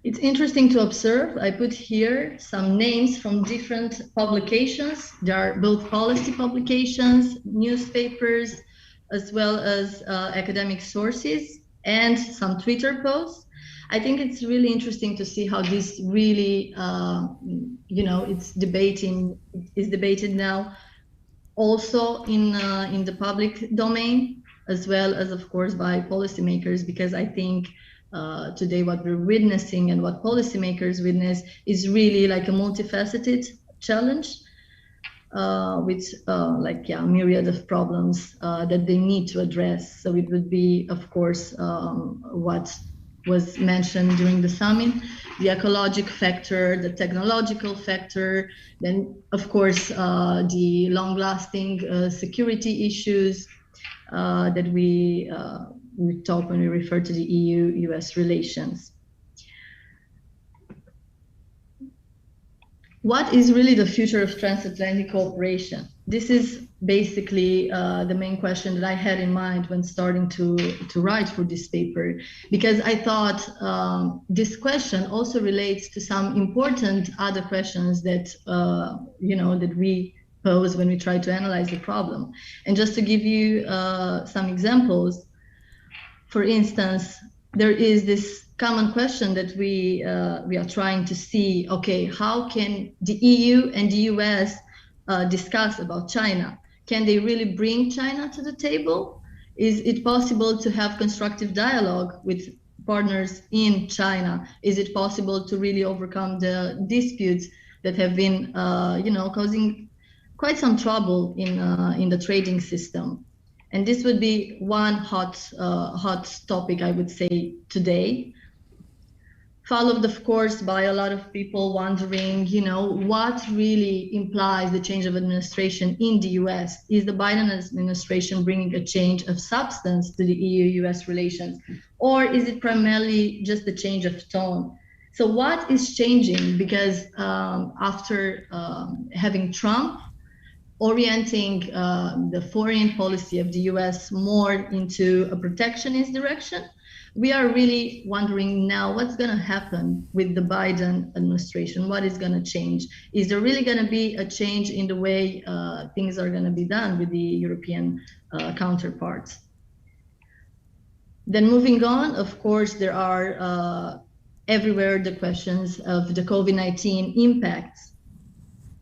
It's interesting to observe. I put here some names from different publications. There are both policy publications, newspapers, as well as academic sources, and some Twitter posts. I think it's really interesting to see how this really, it's debated now, also in the public domain, as well as, of course, by policymakers, because I think today what we're witnessing and what policymakers witness is really like a multifaceted challenge with a myriad of problems that they need to address. So it would be, of course, what was mentioned during the summit, the ecological factor, the technological factor, then of course the long-lasting security issues that we talk when we refer to the EU-US relations. What is really the future of transatlantic cooperation? This is basically the main question that I had in mind when starting to write for this paper, because I thought this question also relates to some important other questions that that we pose when we try to analyze the problem. And just to give you some examples, for instance, there is this common question that we are trying to see, okay, how can the EU and the US discuss about China? Can they really bring China to the table? Is it possible to have constructive dialogue with partners in China? Is it possible to really overcome the disputes that have been, causing quite some trouble in the trading system? And this would be one hot topic, I would say, today, followed, of course, by a lot of people wondering, what really implies the change of administration in the US? Is the Biden administration bringing a change of substance to the EU-US relations? Or is it primarily just a change of tone? So what is changing? Because after having Trump orienting the foreign policy of the US more into a protectionist direction, we are really wondering now what's going to happen with the Biden administration. What is going to change? Is there really going to be a change in the way things are going to be done with the European counterparts? Then moving on, of course, there are everywhere the questions of the COVID-19 impacts.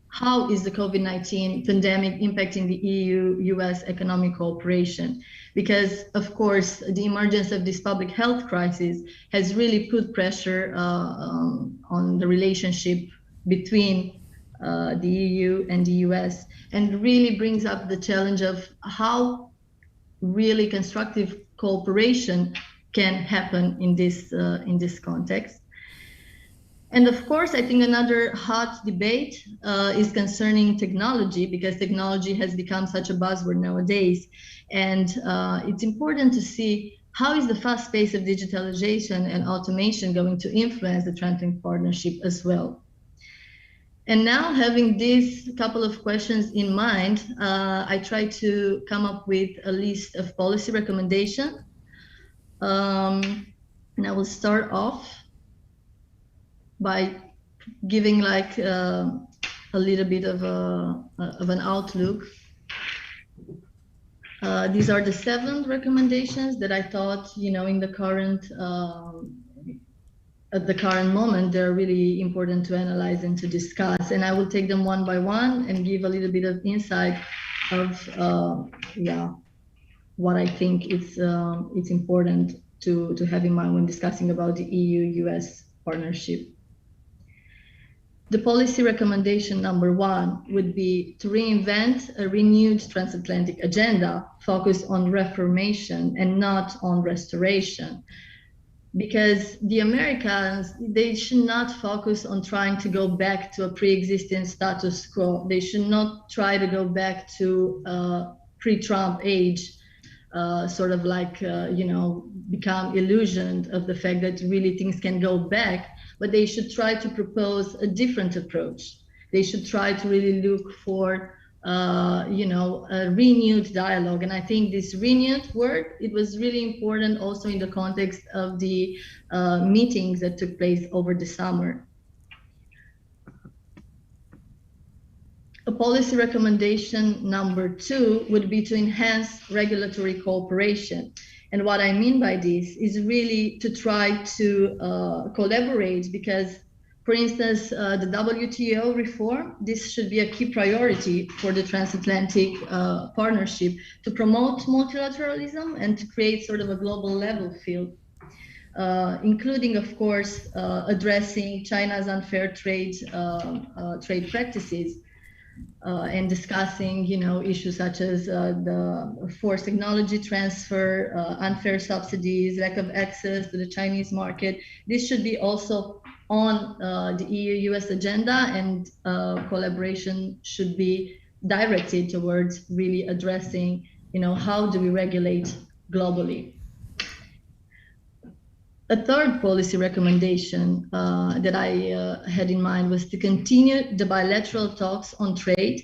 How is the COVID-19 pandemic impacting the EU-US economic cooperation? Because, of course, the emergence of this public health crisis has really put pressure on the relationship between the EU and the US, and really brings up the challenge of how really constructive cooperation can happen in this context. And of course, I think another hot debate is concerning technology, because technology has become such a buzzword nowadays. And it's important to see how is the fast pace of digitalization and automation going to influence the transatlantic partnership as well. And now, having these couple of questions in mind, I try to come up with a list of policy recommendations. And I will start off by giving like a little bit of an outlook. These are the 7 recommendations that I thought, in the current at the current moment, they're really important to analyze and to discuss. And I will take them one by one and give a little bit of insight of what I think it's important to have in mind when discussing about the EU-US partnership. The policy recommendation number 1 would be to reinvent a renewed transatlantic agenda focused on reformation and not on restoration. Because the Americans, they should not focus on trying to go back to a pre-existing status quo. They should not try to go back to pre-Trump age, sort of like, become illusioned of the fact that really things can go back. But they should try to propose a different approach. They should try to really look for a renewed dialogue. And I think this renewed word, it was really important also in the context of the meetings that took place over the summer. A policy recommendation number 2 would be to enhance regulatory cooperation. And what I mean by this is really to try to collaborate, because, for instance, the WTO reform, this should be a key priority for the transatlantic partnership to promote multilateralism and to create sort of a global level field, including, of course, addressing China's unfair trade practices. And discussing, issues such as the forced technology transfer, unfair subsidies, lack of access to the Chinese market. This should be also on the EU-US agenda, and collaboration should be directed towards really addressing, how do we regulate globally. A third policy recommendation that I had in mind was to continue the bilateral talks on trade,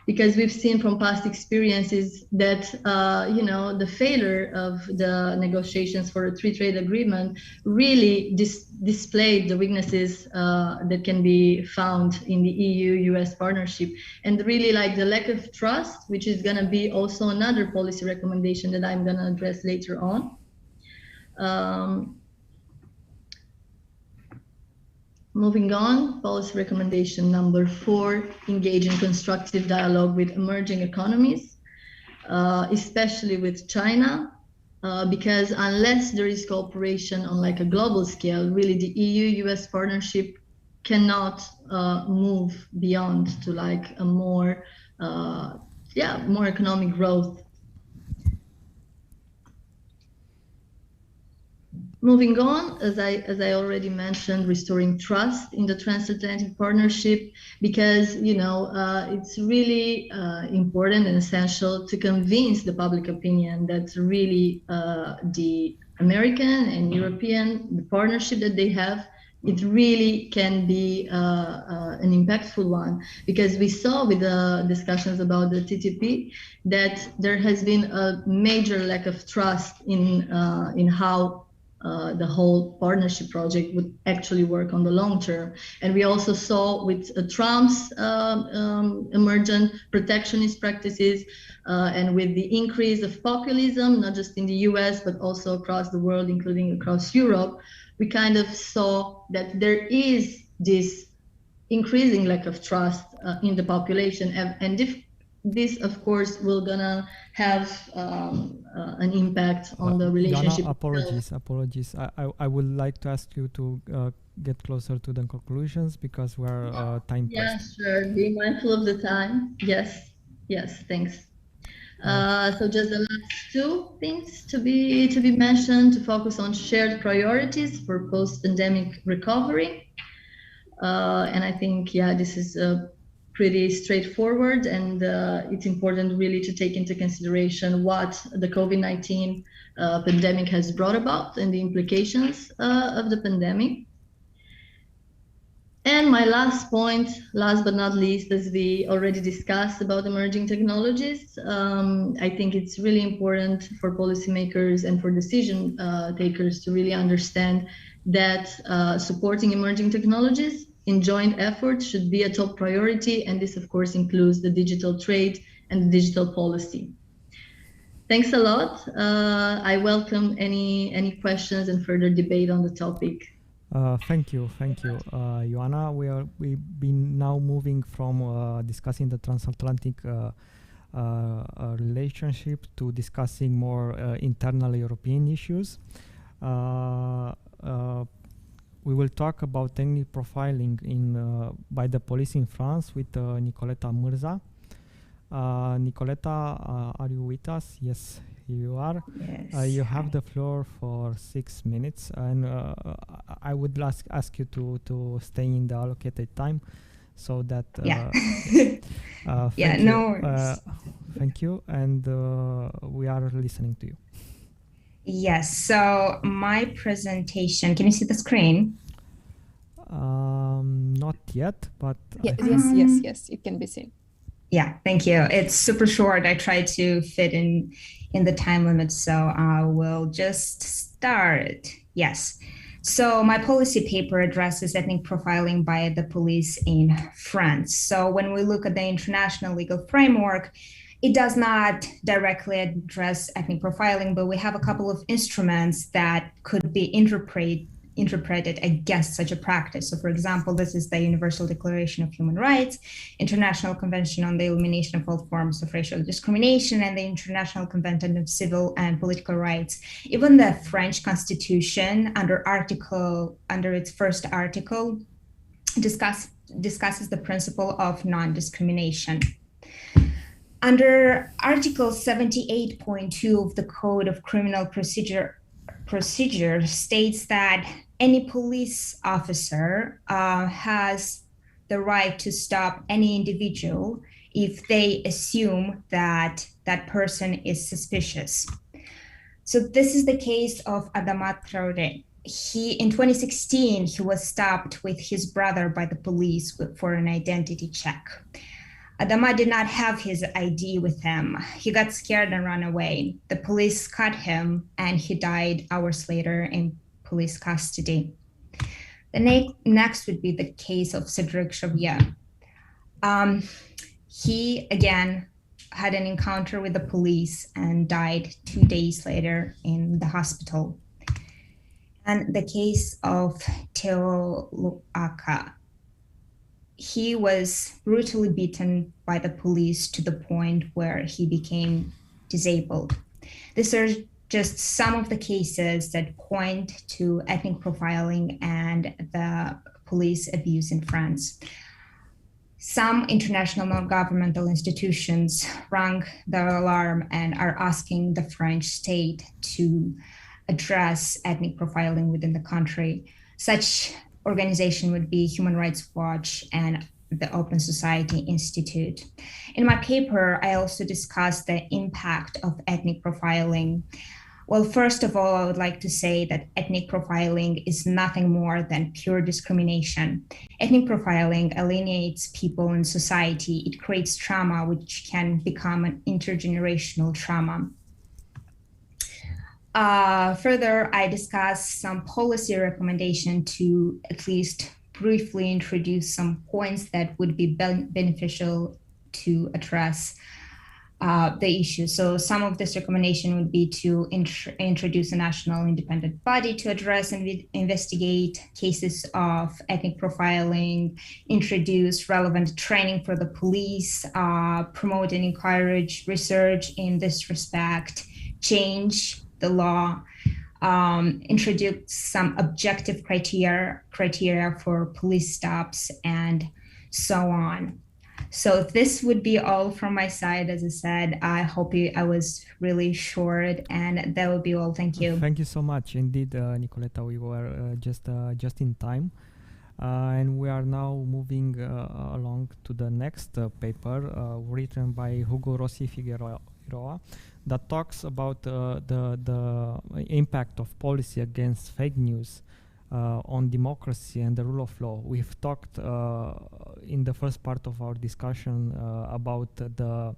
because we've seen from past experiences that, the failure of the negotiations for a free trade agreement really displayed the weaknesses that can be found in the EU-US partnership. And really like the lack of trust, which is going to be also another policy recommendation that I'm going to address later on. Moving on, policy recommendation number 4, engage in constructive dialogue with emerging economies, especially with China, because unless there is cooperation on like a global scale, really the EU-US partnership cannot move beyond to like a more economic growth. Moving on, as I already mentioned, restoring trust in the transatlantic partnership, because it's really important and essential to convince the public opinion that really the American and European partnership that they have, it really can be an impactful one, because we saw with the discussions about the TTP that there has been a major lack of trust in how the whole partnership project would actually work on the long term. And we also saw with Trump's emergent protectionist practices and with the increase of populism, not just in the US, but also across the world, including across Europe, we kind of saw that there is this increasing lack of trust in the population. And if this, of course, will gonna have an impact on the relationship. Jana, apologies. I would like to ask you to get closer to the conclusions, because we're time pressed. Yeah, sure. Be mindful of the time. Yes, thanks. So just the last 2 things to be mentioned, to focus on shared priorities for post-pandemic recovery. And I think, this is pretty straightforward, and it's important really to take into consideration what the COVID-19 pandemic has brought about and the implications of the pandemic. And my last point, last but not least, as we already discussed about emerging technologies, I think it's really important for policymakers and for decision takers to really understand that supporting emerging technologies in joint efforts should be a top priority, and this of course includes the digital trade and the digital policy. Thanks a lot. I welcome any questions and further debate on the topic. Thank you, Ioana. We've been now moving from discussing the transatlantic relationship to discussing more internal European issues. We will talk about ethnic profiling by the police in France with Nicoleta Mârza. Nicoleta, are you with us? Yes, you are. Yes. You have the floor for 6 minutes, and I would ask you to stay in the allocated time, so that no worries. Thank you, and we are listening to you. Yes, so my presentation, can you see the screen? Not yet, but yes, it can be seen. Yeah, thank you. It's super short. I tried to fit in the time limit, so I will just start. Yes. So my policy paper addresses ethnic profiling by the police in France. So when we look at the international legal framework, it does not directly address ethnic profiling, but we have a couple of instruments that could be interpreted against such a practice. So for example, this is the Universal Declaration of Human Rights, International Convention on the Elimination of All Forms of Racial Discrimination, and the International Convention of Civil and Political Rights. Even the French Constitution, under its first article, discusses the principle of non-discrimination. Under Article 78.2 of the Code of Criminal Procedure states that any police officer has the right to stop any individual if they assume that that person is suspicious. So this is the case of Adama Traoré. In 2016, he was stopped with his brother by the police for an identity check. Adama did not have his ID with him. He got scared and ran away. The police caught him and he died hours later in police custody. The next would be the case of Cédric Chauvier. He, again, had an encounter with the police and died 2 days later in the hospital. And the case of Theo Luaka. He was brutally beaten by the police to the point where he became disabled. These are just some of the cases that point to ethnic profiling and the police abuse in France. Some international non-governmental institutions rang the alarm and are asking the French state to address ethnic profiling within the country. Such organization would be Human Rights Watch and the Open Society Institute. In my paper, I also discussed the impact of ethnic profiling. Well, first of all, I would like to say that ethnic profiling is nothing more than pure discrimination. Ethnic profiling alienates people in society. It creates trauma, which can become an intergenerational trauma. Further, I discussed some policy recommendation to at least briefly introduce some points that would be beneficial to address the issue. So some of this recommendation would be to introduce a national independent body to address and investigate cases of ethnic profiling, introduce relevant training for the police, promote and encourage research in this respect, change the law, introduce some objective criteria for police stops, and so on. So this would be all from my side. As I said, I hope I was really short, and that would be all. Thank you. Thank you so much. Indeed, Nicoleta, we were just in time. And we are now moving along to the next paper written by Hugo Rossi Figueroa that talks about the impact of policy against fake news on democracy and the rule of law. We've talked in the first part of our discussion about the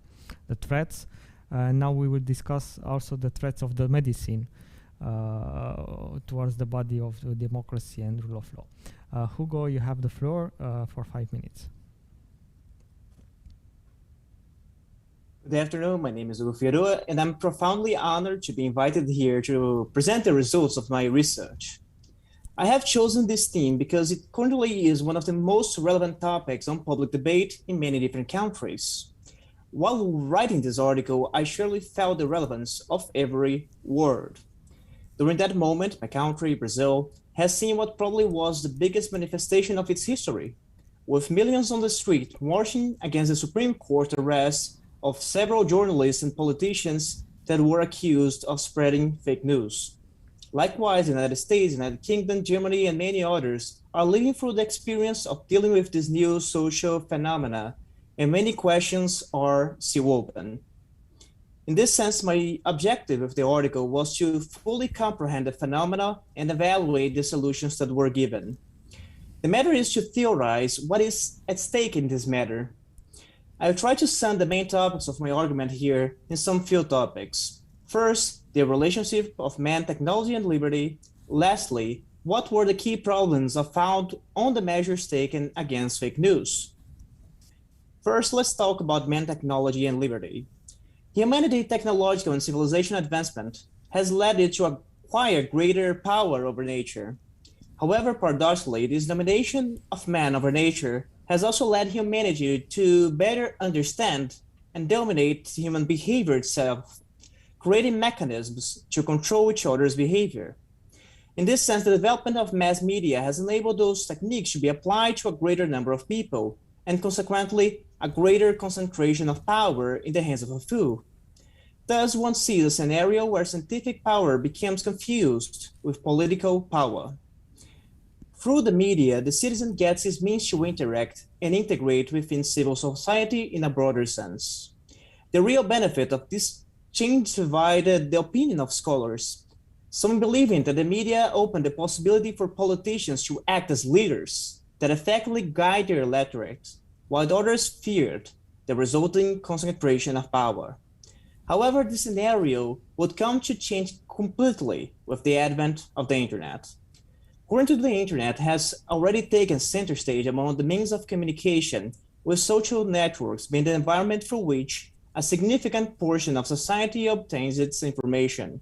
threats. Now we will discuss also the threats of the medicine towards the body of the democracy and rule of law. Hugo, you have the floor for 5 minutes. Good afternoon, my name is Hugo Figueroa, and I'm profoundly honored to be invited here to present the results of my research. I have chosen this theme because it currently is one of the most relevant topics on public debate in many different countries. While writing this article, I surely felt the relevance of every word. During that moment, my country, Brazil, has seen what probably was the biggest manifestation of its history, with millions on the street marching against the Supreme Court arrest of several journalists and politicians that were accused of spreading fake news. Likewise, the United States, United Kingdom, Germany, and many others are living through the experience of dealing with this new social phenomena, and many questions are still open. In this sense, my objective with the article was to fully comprehend the phenomena and evaluate the solutions that were given. The matter is to theorize what is at stake in this matter. I'll try to sum the main topics of my argument here in some few topics. First, the relationship of man, technology, and liberty. Lastly, what were the key problems found on the measures taken against fake news? First, let's talk about man, technology, and liberty. Humanity, technological, and civilization advancement has led it to acquire greater power over nature. However, paradoxically, this domination of man over nature has also led humanity to better understand and dominate human behavior itself, creating mechanisms to control each other's behavior. In this sense, the development of mass media has enabled those techniques to be applied to a greater number of people, and consequently, a greater concentration of power in the hands of a few. Thus, one sees a scenario where scientific power becomes confused with political power. Through the media, the citizen gets his means to interact and integrate within civil society in a broader sense. The real benefit of this change divided the opinion of scholars, some believing that the media opened the possibility for politicians to act as leaders that effectively guide their electorate, while others feared the resulting concentration of power. However, this scenario would come to change completely with the advent of the internet. Currently, the internet has already taken center stage among the means of communication, with social networks being the environment through which a significant portion of society obtains its information.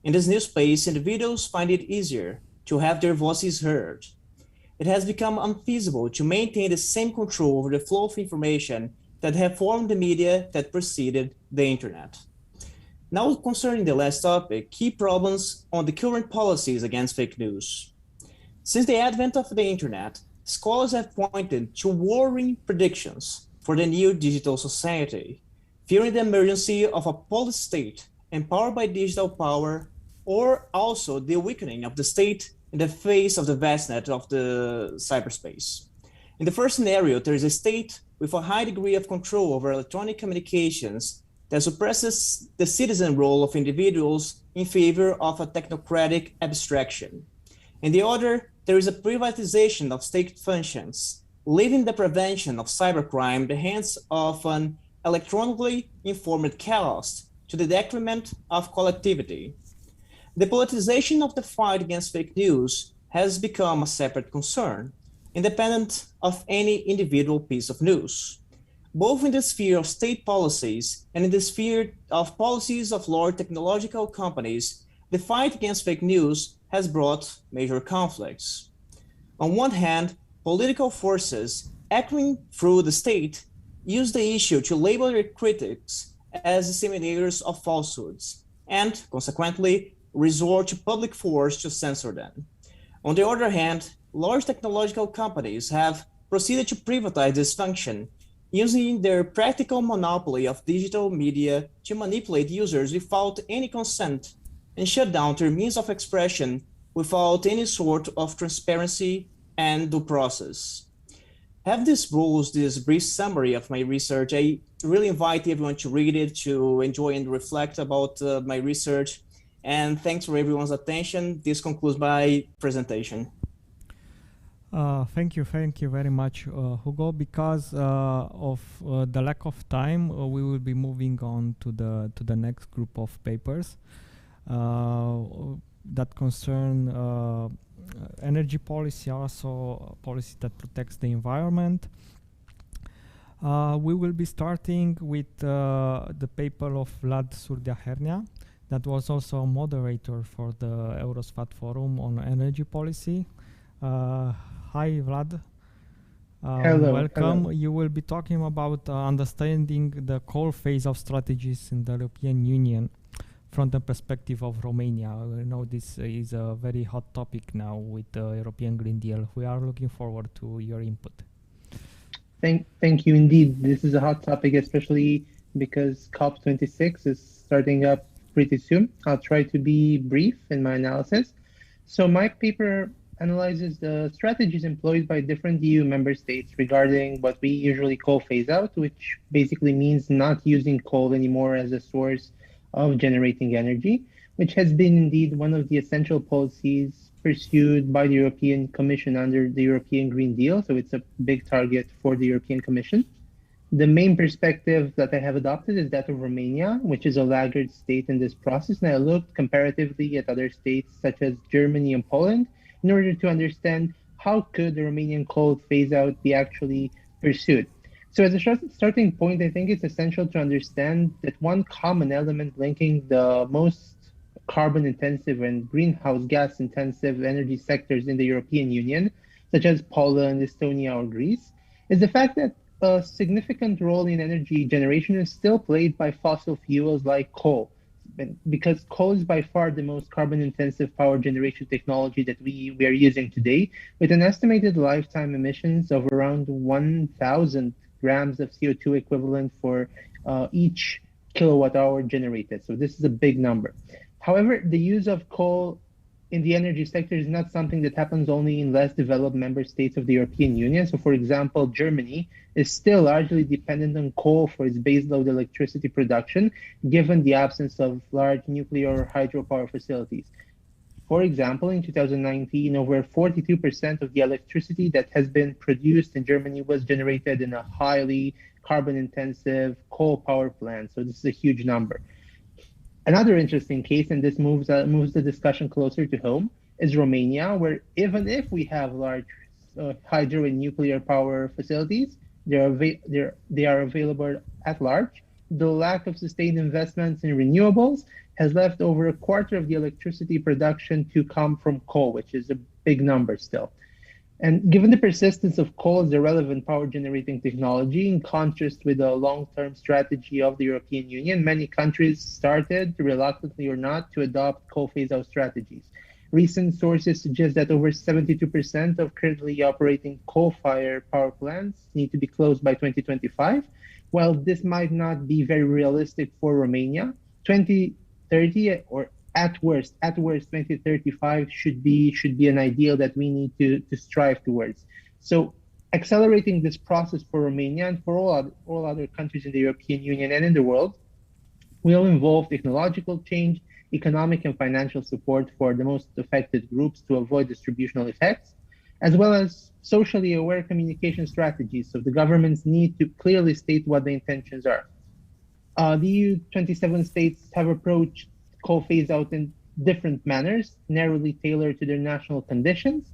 In this new space, individuals find it easier to have their voices heard. It has become unfeasible to maintain the same control over the flow of information that have formed the media that preceded the internet. Now, concerning the last topic, key problems on the current policies against fake news. Since the advent of the internet, scholars have pointed to worrying predictions for the new digital society, fearing the emergency of a police state empowered by digital power, or also the weakening of the state in the face of the vastness of the cyberspace. In the first scenario, there is a state with a high degree of control over electronic communications that suppresses the citizen role of individuals in favor of a technocratic abstraction. In the other, there is a privatization of state functions, leaving the prevention of cybercrime in the hands of an electronically informed chaos to the detriment of collectivity. The politicization of the fight against fake news has become a separate concern, independent of any individual piece of news. Both in the sphere of state policies and in the sphere of policies of large technological companies, the fight against fake news has brought major conflicts. On one hand, political forces acting through the state use the issue to label their critics as disseminators of falsehoods, and consequently resort to public force to censor them. On the other hand, large technological companies have proceeded to privatize this function, using their practical monopoly of digital media to manipulate users without any consent and shut down their means of expression without any sort of transparency and due process. Have these rules, this brief summary of my research. I really invite everyone to read it, to enjoy and reflect about my research. And thanks for everyone's attention. This concludes my presentation. Thank you very much, Hugo. Because of the lack of time, we will be moving on to the next group of papers that concern energy policy, also policy that protects the environment. We will be starting with the paper of Vlad Surdeahernea, that was also a moderator for the EUROSFAT forum on energy policy. Hi, Vlad. Hello. Welcome. Hello. You will be talking about understanding the core phase of strategies in the European Union from the perspective of Romania. We know this is a very hot topic now with the European Green Deal. We are looking forward to your input. Thank you indeed. This is a hot topic, especially because COP26 is starting up pretty soon. I'll try to be brief in my analysis. So my paper analyzes the strategies employed by different EU member states regarding what we usually call phase out, which basically means not using coal anymore as a source of generating energy, which has been indeed one of the essential policies pursued by the European Commission under the European Green Deal. So it's a big target for the European Commission. The main perspective that I have adopted is that of Romania, which is a laggard state in this process. And I looked comparatively at other states such as Germany and Poland in order to understand how could the Romanian coal phase out be actually pursued. So as a starting point, I think it's essential to understand that one common element linking the most carbon intensive and greenhouse gas intensive energy sectors in the European Union, such as Poland, Estonia, or Greece, is the fact that a significant role in energy generation is still played by fossil fuels like coal, because coal is by far the most carbon intensive power generation technology that we are using today, with an estimated lifetime emissions of around 1,000 grams of CO2 equivalent for each kilowatt hour generated. So this is a big number. However, the use of coal in the energy sector is not something that happens only in less developed member states of the European Union. So for example, Germany is still largely dependent on coal for its baseload electricity production, given the absence of large nuclear or hydropower facilities. For example, in 2019, over 42% of the electricity that has been produced in Germany was generated in a highly carbon-intensive coal power plant. So this is a huge number. Another interesting case, and this moves the discussion closer to home, is Romania, where even if we have large hydro and nuclear power facilities, they are available at large. The lack of sustained investments in renewables has left over a quarter of the electricity production to come from coal, which is a big number still. And given the persistence of coal as a relevant power generating technology, in contrast with the long-term strategy of the European Union, many countries started, reluctantly or not, to adopt coal phase-out strategies. Recent sources suggest that over 72% of currently operating coal-fired power plants need to be closed by 2025. While this might not be very realistic for Romania, 2030 or at worst 2035 should be an ideal that we need to strive towards. So accelerating this process for Romania and for all other countries in the European Union and in the world will involve technological change, economic and financial support for the most affected groups to avoid distributional effects, as well as socially aware communication strategies. So the governments need to clearly state what the intentions are. The EU 27 states have approached coal phase out in different manners, narrowly tailored to their national conditions,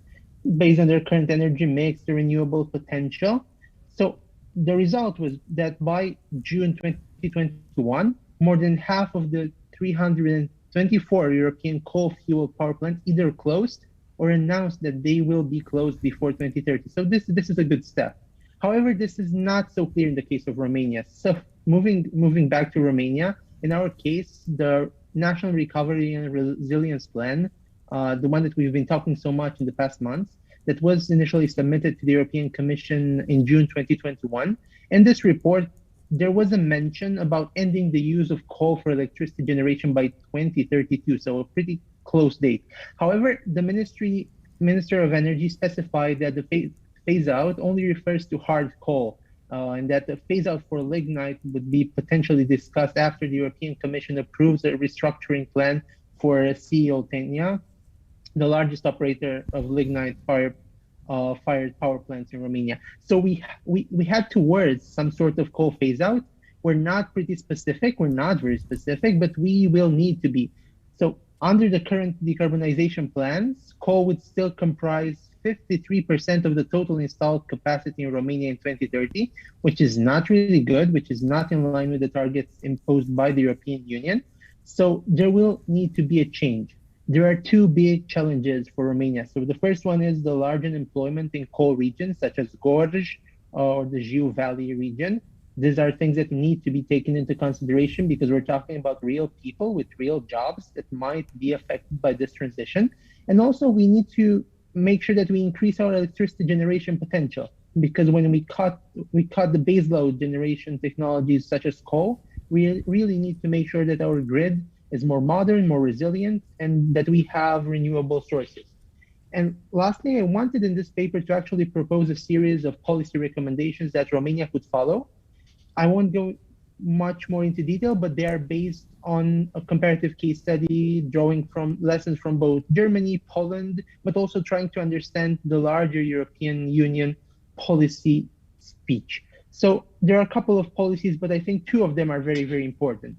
based on their current energy mix, the renewable potential. So the result was that by June 2021, more than half of the 324 European coal fuel power plants either closed or announced that they will be closed before 2030. So this is a good step. However, this is not so clear in the case of Romania. So moving back to Romania, in our case, the National Recovery and Resilience Plan, the one that we've been talking so much in the past months, that was initially submitted to the European Commission in June 2021. In this report, there was a mention about ending the use of coal for electricity generation by 2032, so a pretty close date. However, the Minister of Energy specified that the phase out only refers to hard coal, and that the phase out for lignite would be potentially discussed after the European Commission approves a restructuring plan for Oltenia, the largest operator of lignite fired power plants in Romania. So we had towards some sort of coal phase out. We're not pretty specific, we're not very specific, but we will need to be. So under the current decarbonization plans, coal would still comprise 53% of the total installed capacity in Romania in 2030, which is not really good, which is not in line with the targets imposed by the European Union. So there will need to be a change. There are two big challenges for Romania. So the first one is the large unemployment in coal regions, such as Gorj or the Jiu Valley region. These are things that need to be taken into consideration because we're talking about real people with real jobs that might be affected by this transition. And also we need to make sure that we increase our electricity generation potential, because when we cut the baseload generation technologies such as coal, we really need to make sure that our grid is more modern, more resilient, and that we have renewable sources. And lastly, I wanted in this paper to actually propose a series of policy recommendations that Romania could follow. I won't go much more into detail, but they are based on a comparative case study, drawing from lessons from both Germany, Poland, but also trying to understand the larger European Union policy speech. So there are a couple of policies, but I think two of them are very, very important.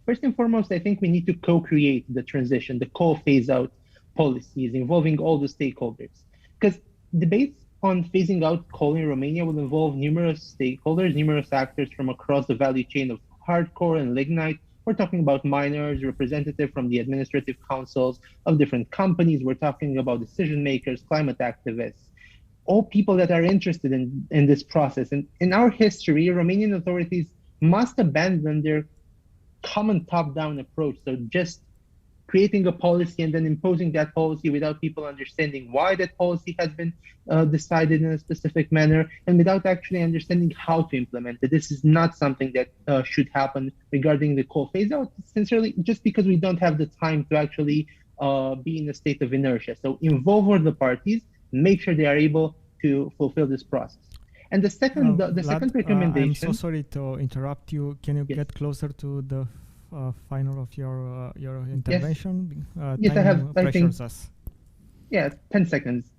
First and foremost, I think we need to co-create the transition, the coal phase-out policies involving all the stakeholders. Because debates on phasing out coal in Romania will involve numerous stakeholders, numerous actors from across the value chain of hard core and lignite. We're talking about miners, representatives from the administrative councils of different companies. We're talking about decision makers, climate activists, all people that are interested in this process. And in our history, Romanian authorities must abandon their common top-down approach. So just creating a policy and then imposing that policy without people understanding why that policy has been decided in a specific manner, and without actually understanding how to implement it. This is not something that should happen regarding the coal phase-out, sincerely, just because we don't have the time to actually be in a state of inertia. So involve all the parties, make sure they are able to fulfill this process. And the second, second recommendation. I'm so sorry to interrupt you. Can you get closer to the final of your intervention? Yes, I have. Pressures us. Yeah, 10 seconds.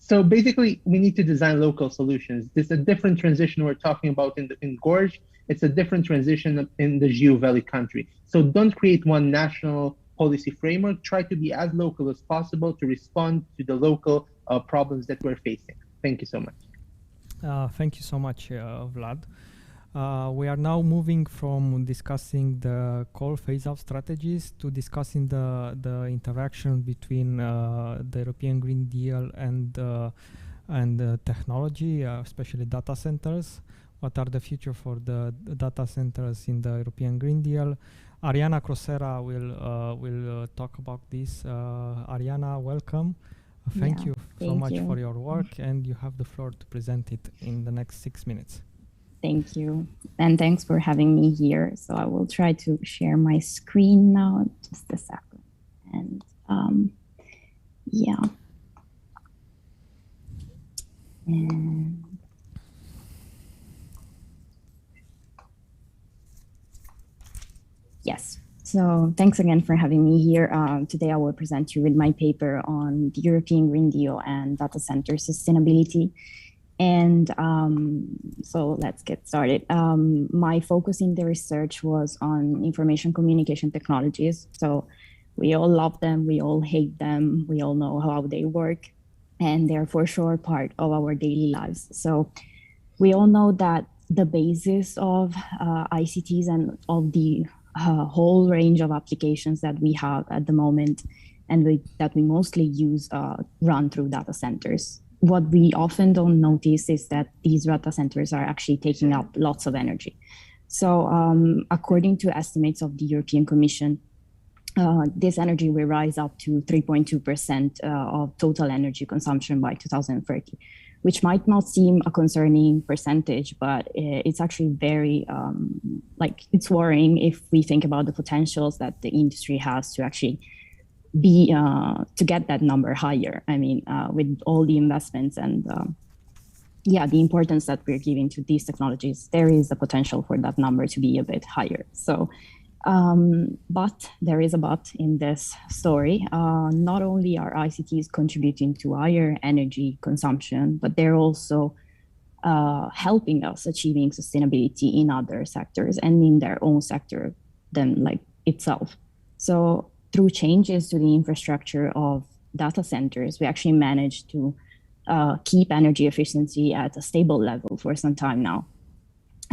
So basically, we need to design local solutions. This is a different transition we're talking about in Gorj. It's a different transition in the Jiu Valley country. So don't create one national policy framework. Try to be as local as possible to respond to the local problems that we're facing. Thank you so much. Thank you so much, Vlad. We are now moving from discussing the coal phase-out strategies to discussing the interaction between the European Green Deal and technology, especially data centers. What are the future for the data centers in the European Green Deal? Ariana Crosera will talk about this. Ariana, welcome. Thank you so much for your work, and you have the floor to present it in the next 6 minutes. Thank you, and thanks for having me here. So I will try to share my screen now, just a second. And yeah. And yes. So thanks again for having me here. Today I will present you with my paper on the European Green Deal and data center sustainability. And so let's get started. My focus in the research was on information communication technologies. So we all love them, we all hate them, we all know how they work, and they're for sure part of our daily lives. So we all know that the basis of ICTs and of the whole range of applications that we have at the moment and that we mostly use run through data centers. What we often don't notice is that these data centers are actually taking up lots of energy. So according to estimates of the European Commission, this energy will rise up to 3.2% of total energy consumption by 2030, which might not seem a concerning percentage, but it's actually very, it's worrying if we think about the potentials that the industry has to actually be, to get that number higher. I mean, with all the investments and the importance that we're giving to these technologies, there is a potential for that number to be a bit higher. So, but there is a but in this story. Not only are ICTs contributing to higher energy consumption, but they're also helping us achieving sustainability in other sectors and in their own sector than like itself. So through changes to the infrastructure of data centers, we actually managed to keep energy efficiency at a stable level for some time now.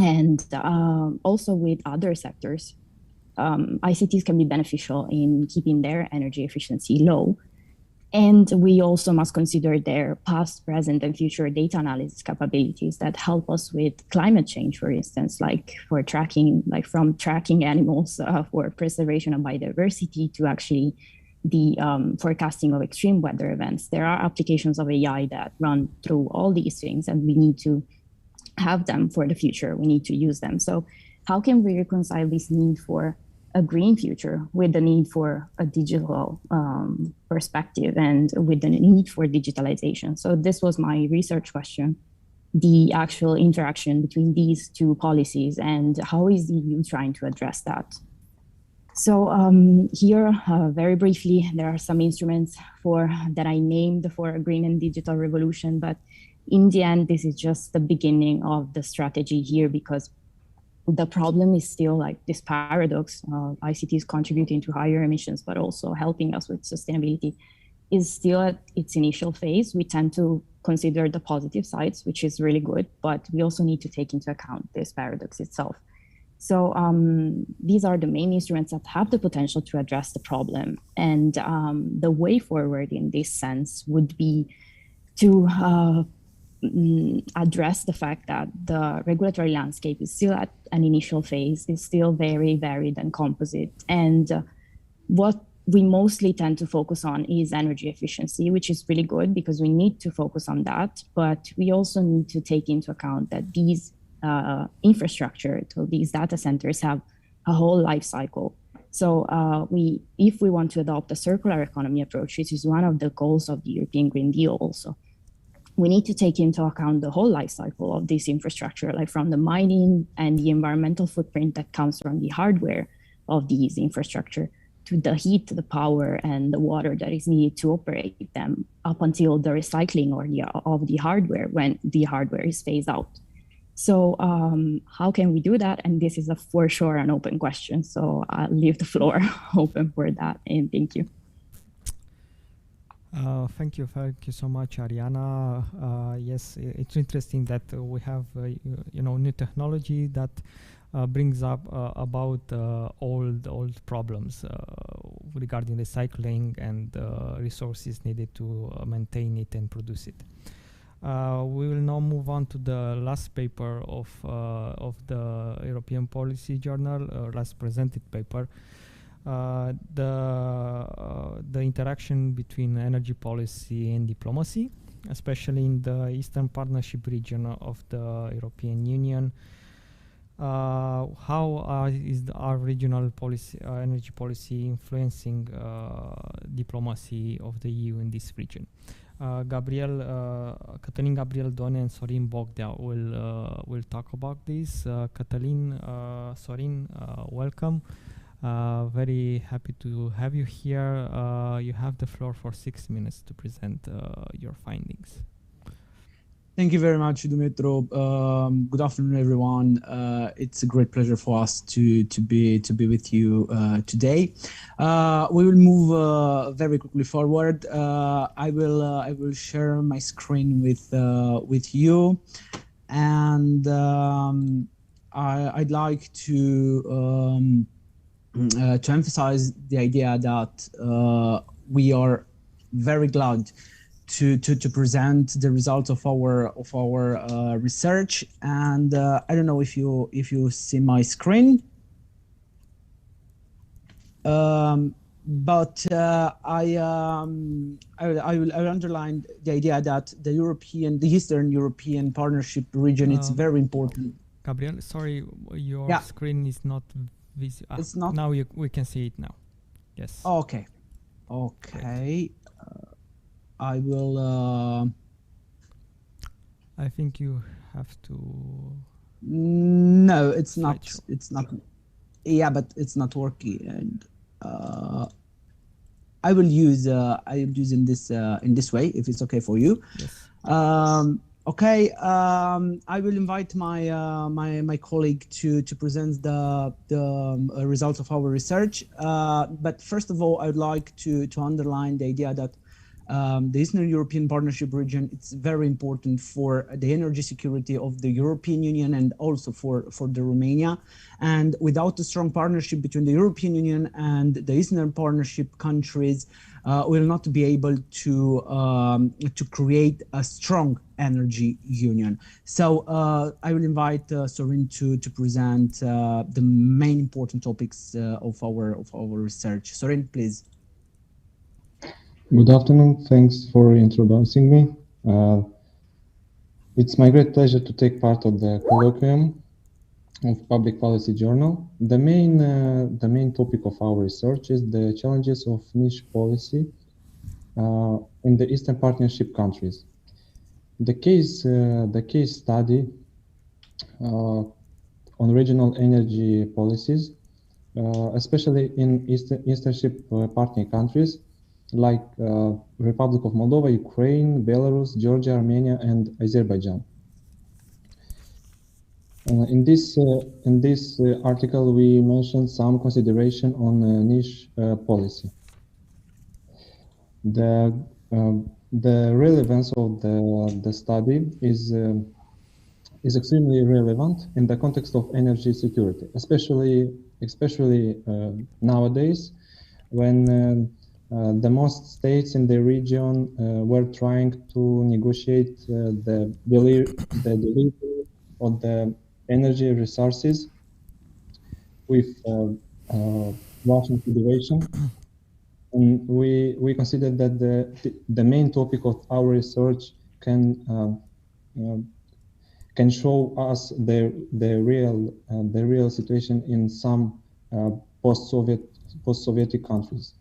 And also with other sectors, ICTs can be beneficial in keeping their energy efficiency low. And we also must consider their past, present, and future data analysis capabilities that help us with climate change, for instance, like for tracking, like from tracking animals for preservation of biodiversity to actually the forecasting of extreme weather events. There are applications of AI that run through all these things, and we need to have them for the future. We need to use them. So how can we reconcile this need for a green future with the need for a digital perspective and with the need for digitalization? So this was my research question, the actual interaction between these two policies and how is the EU trying to address that? So here, very briefly, there are some instruments that I named for a green and digital revolution, but in the end, this is just the beginning of the strategy here, because the problem is still like this paradox. ICT is contributing to higher emissions, but also helping us with sustainability, is still at its initial phase. We tend to consider the positive sides, which is really good, but we also need to take into account this paradox itself. So these are the main instruments that have the potential to address the problem. And the way forward in this sense would be to address the fact that the regulatory landscape is still at an initial phase, is still very varied and composite. And what we mostly tend to focus on is energy efficiency, which is really good because we need to focus on that. But we also need to take into account that these infrastructure, so these data centers, have a whole life cycle. So if we want to adopt a circular economy approach, which is one of the goals of the European Green Deal also, we need to take into account the whole life cycle of this infrastructure, like from the mining and the environmental footprint that comes from the hardware of these infrastructure, to the heat, the power, and the water that is needed to operate them, up until the recycling of the hardware when the hardware is phased out. So how can we do that? And this is for sure an open question. So I'll leave the floor open for that. And thank you. Thank you so much, Ariana. Yes, it's interesting that we have new technology that brings up about old problems regarding recycling and resources needed to maintain it and produce it. We will now move on to the last paper of the European Policy Journal, last presented paper. The interaction between energy policy and diplomacy, especially in the Eastern Partnership region of the European Union. How is our regional policy, energy policy, influencing diplomacy of the EU in this region? Cătălin Gabriel Done and Sorin Bogdea will talk about this. Cătălin, Sorin, welcome. Very happy to have you here. You have the floor for 6 minutes to present your findings. Thank you very much, Dumitru. Good afternoon, everyone. It's a great pleasure for us to be with you today. We will move very quickly forward. I will share my screen with you, and I'd like to emphasize the idea that we are very glad to present the results of our research. And I don't know if you see my screen, but I will underline the idea that the Eastern European Partnership region, it's very important. Gabriel, sorry, your screen is not visible. It's not. Now we can see it now. Yes. Okay. I will. I think you have to. No, it's not. It's not. Yeah, but it's not working, and I will use in this way if it's okay for you. Yes. Okay. I will invite my colleague to present the results of our research. But first of all, I would like to underline the idea that the Eastern European Partnership region, it's very important for the energy security of the European Union and also for the Romania. And without a strong partnership between the European Union and the Eastern Partnership countries, we will not be able to create a strong energy union. So I will invite Sorin to present the main important topics of our research. Sorin, please. Good afternoon. Thanks for introducing me. It's my great pleasure to take part of the colloquium of Public Policy Journal. The main topic of our research is the challenges of niche policy in the Eastern Partnership countries. The case study on regional energy policies, especially in Eastern Partner countries, like Republic of Moldova, Ukraine, Belarus, Georgia, Armenia, and Azerbaijan. In this article, we mentioned some consideration on niche policy. The relevance of the study is extremely relevant in the context of energy security, especially nowadays, when the most states in the region were trying to negotiate the delivery of the energy resources with Russian Federation. And we consider that the main topic of our research can show us the real situation in some post-Soviet countries.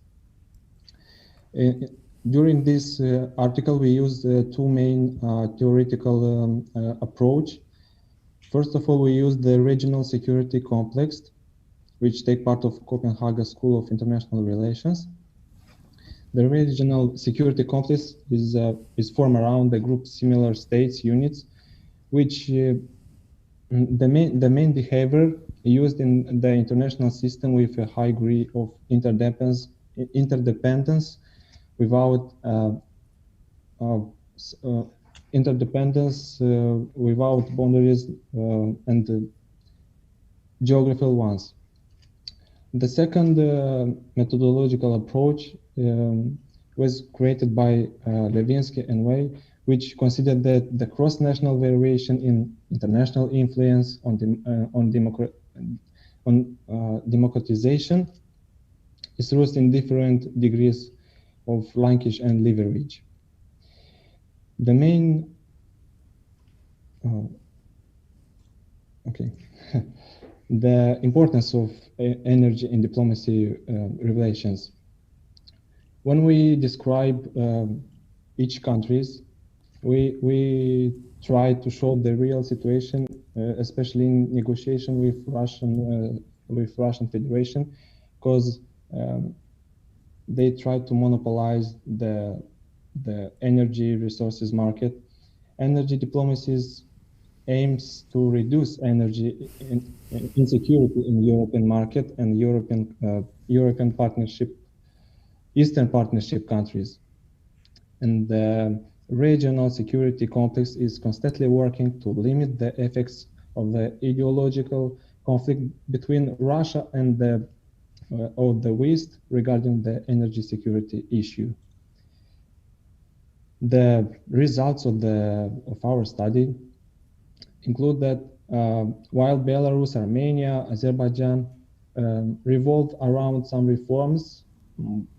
During this article, we used two main theoretical approach. First of all, we used the regional security complex, which take part of Copenhagen School of International Relations. The regional security complex is formed around the group similar states units, which the main behavior used in the international system with a high degree of interdependence without without boundaries and geographical ones. The second methodological approach was created by Levinsky and Way, which considered that the cross-national variation in international influence on democratization is rooted in different degrees of linkage and leverage. The main the importance of energy in diplomacy relations. When we describe each countries, we try to show the real situation, especially in negotiation with Russian Federation, because they try to monopolize the energy resources market. Energy diplomacy aims to reduce energy insecurity in European market and European partnership, Eastern Partnership countries. And the regional security complex is constantly working to limit the effects of the ideological conflict between Russia and the West regarding the energy security issue. The results of our study include that while Belarus, Armenia, Azerbaijan revolve around some reforms,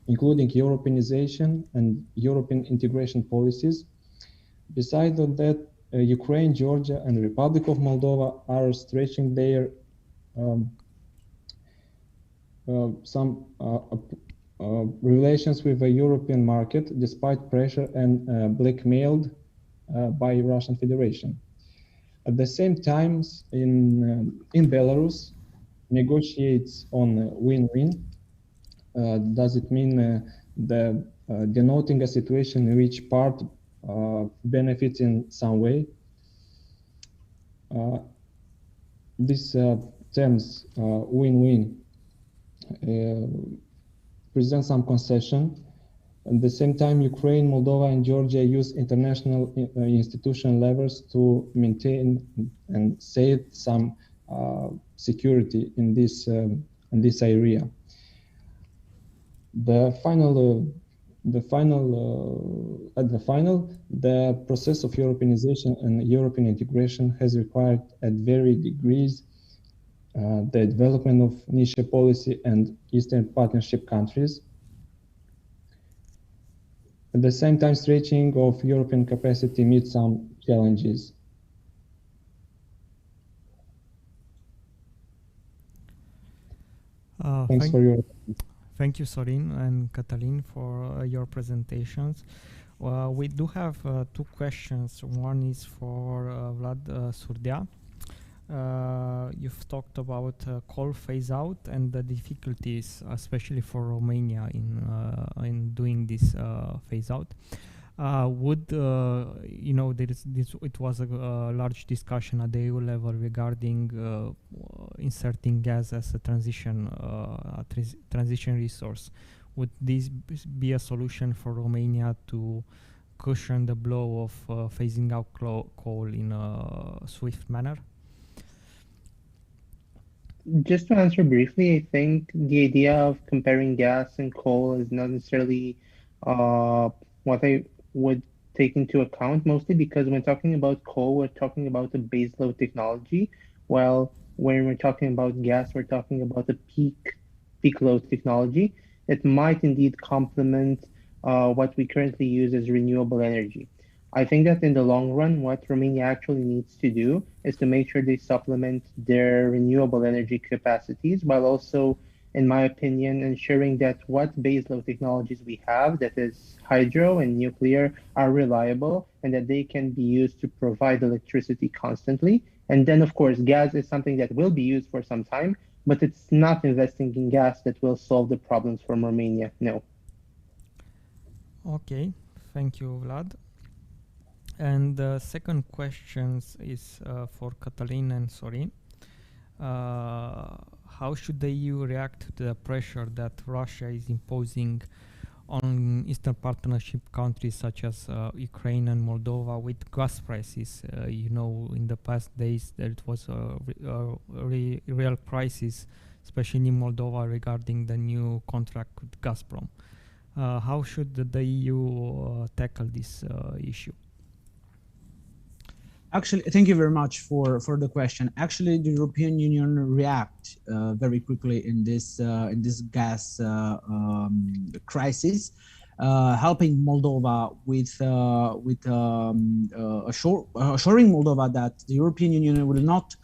including Europeanization and European integration policies, besides that, Ukraine, Georgia, and the Republic of Moldova are stretching their relations with the European market despite pressure and blackmailed by Russian Federation. At the same time, in Belarus, negotiates on win-win. Does it mean denoting a situation in which part benefits in some way? These terms, win-win, present some concession. At the same time, Ukraine, Moldova, and Georgia use international institution levers to maintain and save some security in this area. The process of Europeanization and European integration has required at varied degrees the development of niche policy and Eastern Partnership countries. At the same time, stretching of European capacity meets some challenges. Thanks for your attention. Thank you, Sorin and Catalin, for your presentations. We do have two questions. One is for Vlad Surdea. You've talked about coal phase out and the difficulties, especially for Romania, in doing this phase out. It was a large discussion at the EU level regarding inserting gas as a transition resource. Would this be a solution for Romania to cushion the blow of phasing out coal in a swift manner? Just to answer briefly, I think the idea of comparing gas and coal is not necessarily what I would take into account, mostly because when talking about coal, we're talking about a baseload technology, while when we're talking about gas, we're talking about a peak load technology that might indeed complement what we currently use as renewable energy. I think that in the long run, what Romania actually needs to do is to make sure they supplement their renewable energy capacities, while also, in my opinion, ensuring that what baseload technologies we have, that is hydro and nuclear, are reliable and that they can be used to provide electricity constantly. And then, of course, gas is something that will be used for some time, but it's not investing in gas that will solve the problems from Romania, no. Okay, thank you, Vlad. And the second question is for Cătălin and Sorin. How should the EU react to the pressure that Russia is imposing on Eastern Partnership countries such as Ukraine and Moldova with gas prices? In the past days there was a real crisis, especially in Moldova, regarding the new contract with Gazprom. How should the EU tackle this issue? Actually, thank you very much for the question. Actually, the European Union react very quickly in this gas crisis, helping Moldova with assuring Moldova that the European Union will not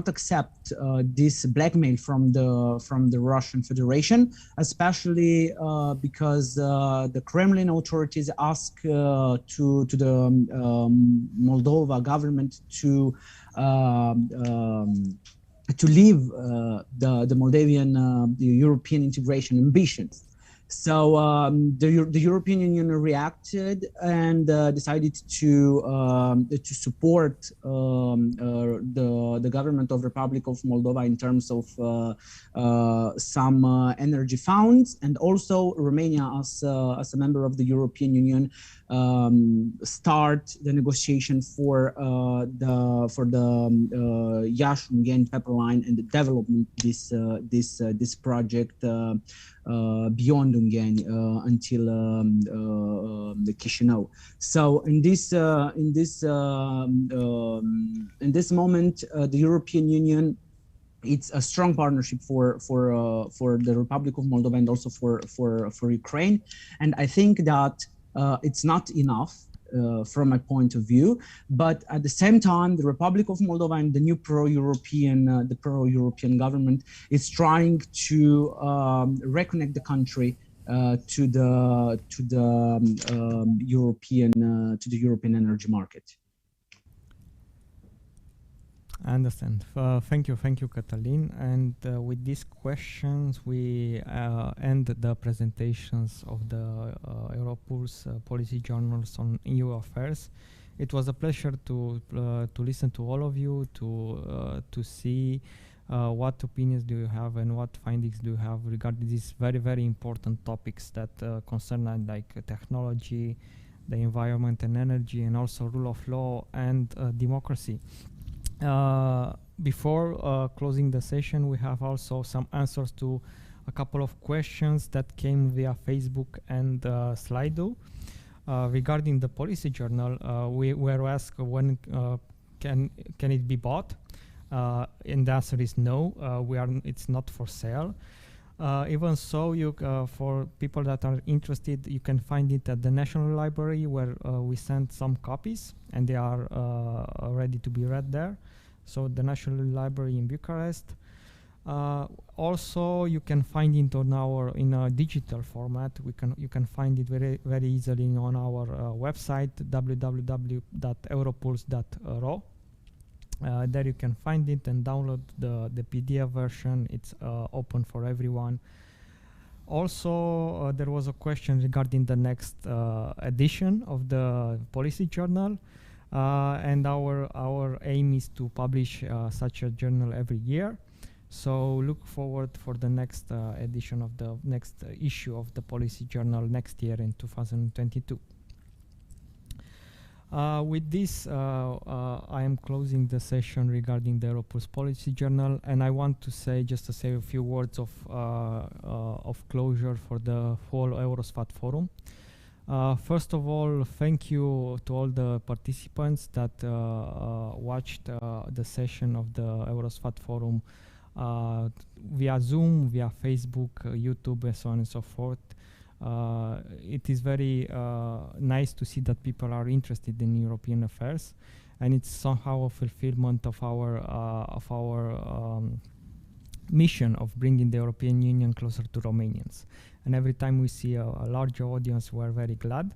accept this blackmail from the Russian Federation, especially because the Kremlin authorities ask to the Moldova government to leave the Moldavian the European integration ambitions. So the European Union reacted and decided to support the government of Republic of Moldova in terms of some energy funds, and also Romania as a member of the European Union start the negotiation for the Iași-Ungheni pipeline and the development this project beyond Ungheni until the Chișinău. So in this moment, the European Union, it's a strong partnership for the Republic of Moldova and also for Ukraine, and I think that it's not enough from my point of view, but at the same time, the Republic of Moldova and the new pro-European government is trying to reconnect the country to the European energy market. I understand. Thank you, Cătălin. And with these questions, we end the presentations of the Europuls Policy Journals on EU affairs. It was a pleasure to listen to all of you, to see what opinions do you have and what findings do you have regarding these very, very important topics that concern like technology, the environment and energy, and also rule of law and democracy. Before closing the session, we have also some answers to a couple of questions that came via Facebook and Slido. Regarding the policy journal, we were asked when can it be bought, and the answer is no. It's not for sale. Even so, for people that are interested, you can find it at the National Library, where we sent some copies, and they are ready to be read there. So the National Library in Bucharest. Also, you can find it on in a digital format. You can find it very, very easily on our website www.europuls.ro. There you can find it and download the PDF version. It's open for everyone. Also, there was a question regarding the next edition of the Policy Journal. And our aim is to publish such a journal every year. So look forward for the next edition of the next issue of the Policy Journal next year in 2022. With this, I am closing the session regarding the Europuls Policy Journal, and I want to say a few words of closure for the whole EUROSFAT forum. First of all, thank you to all the participants that watched the session of the EUROSFAT forum via Zoom, via Facebook, YouTube, and so on and so forth. It is very nice to see that people are interested in European affairs, and it's somehow a fulfillment of our mission of bringing the European Union closer to Romanians. And every time we see a larger audience, we're very glad.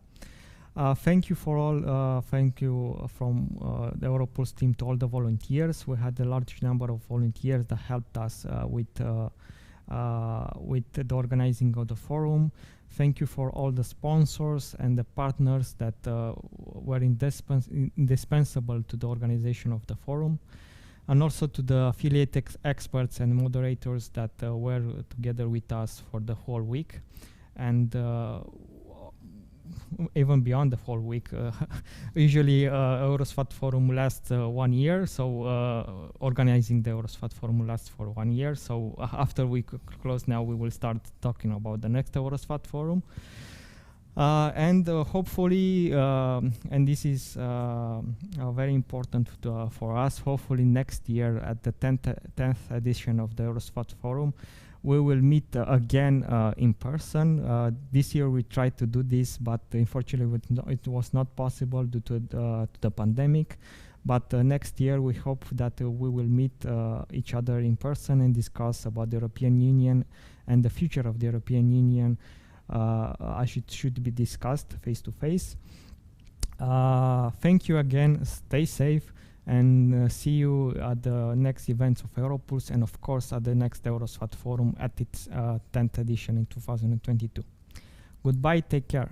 Thank you for all. Thank you from the Europuls team to all the volunteers. We had a large number of volunteers that helped us with the organizing of the forum. Thank you for all the sponsors and the partners that were indispensable to the organization of the forum, and also to the affiliate experts and moderators that were together with us for the whole week, and even beyond the whole week. Usually EUROSFAT forum lasts 1 year, so organizing the EUROSFAT forum lasts for 1 year. So after we close now, we will start talking about the next EUROSFAT forum. And hopefully, and this is very important for us, hopefully next year at the 10th edition of the EUROSFAT forum, we will meet again in person. This year we tried to do this, but unfortunately it was not possible due to the pandemic. But next year we hope that we will meet each other in person and discuss about the European Union and the future of the European Union. Should be discussed face to face. Thank you again. Stay safe, and see you at the next events of Europuls, and of course at the next EUROSFAT forum at its 10th edition in 2022. Goodbye. Take care.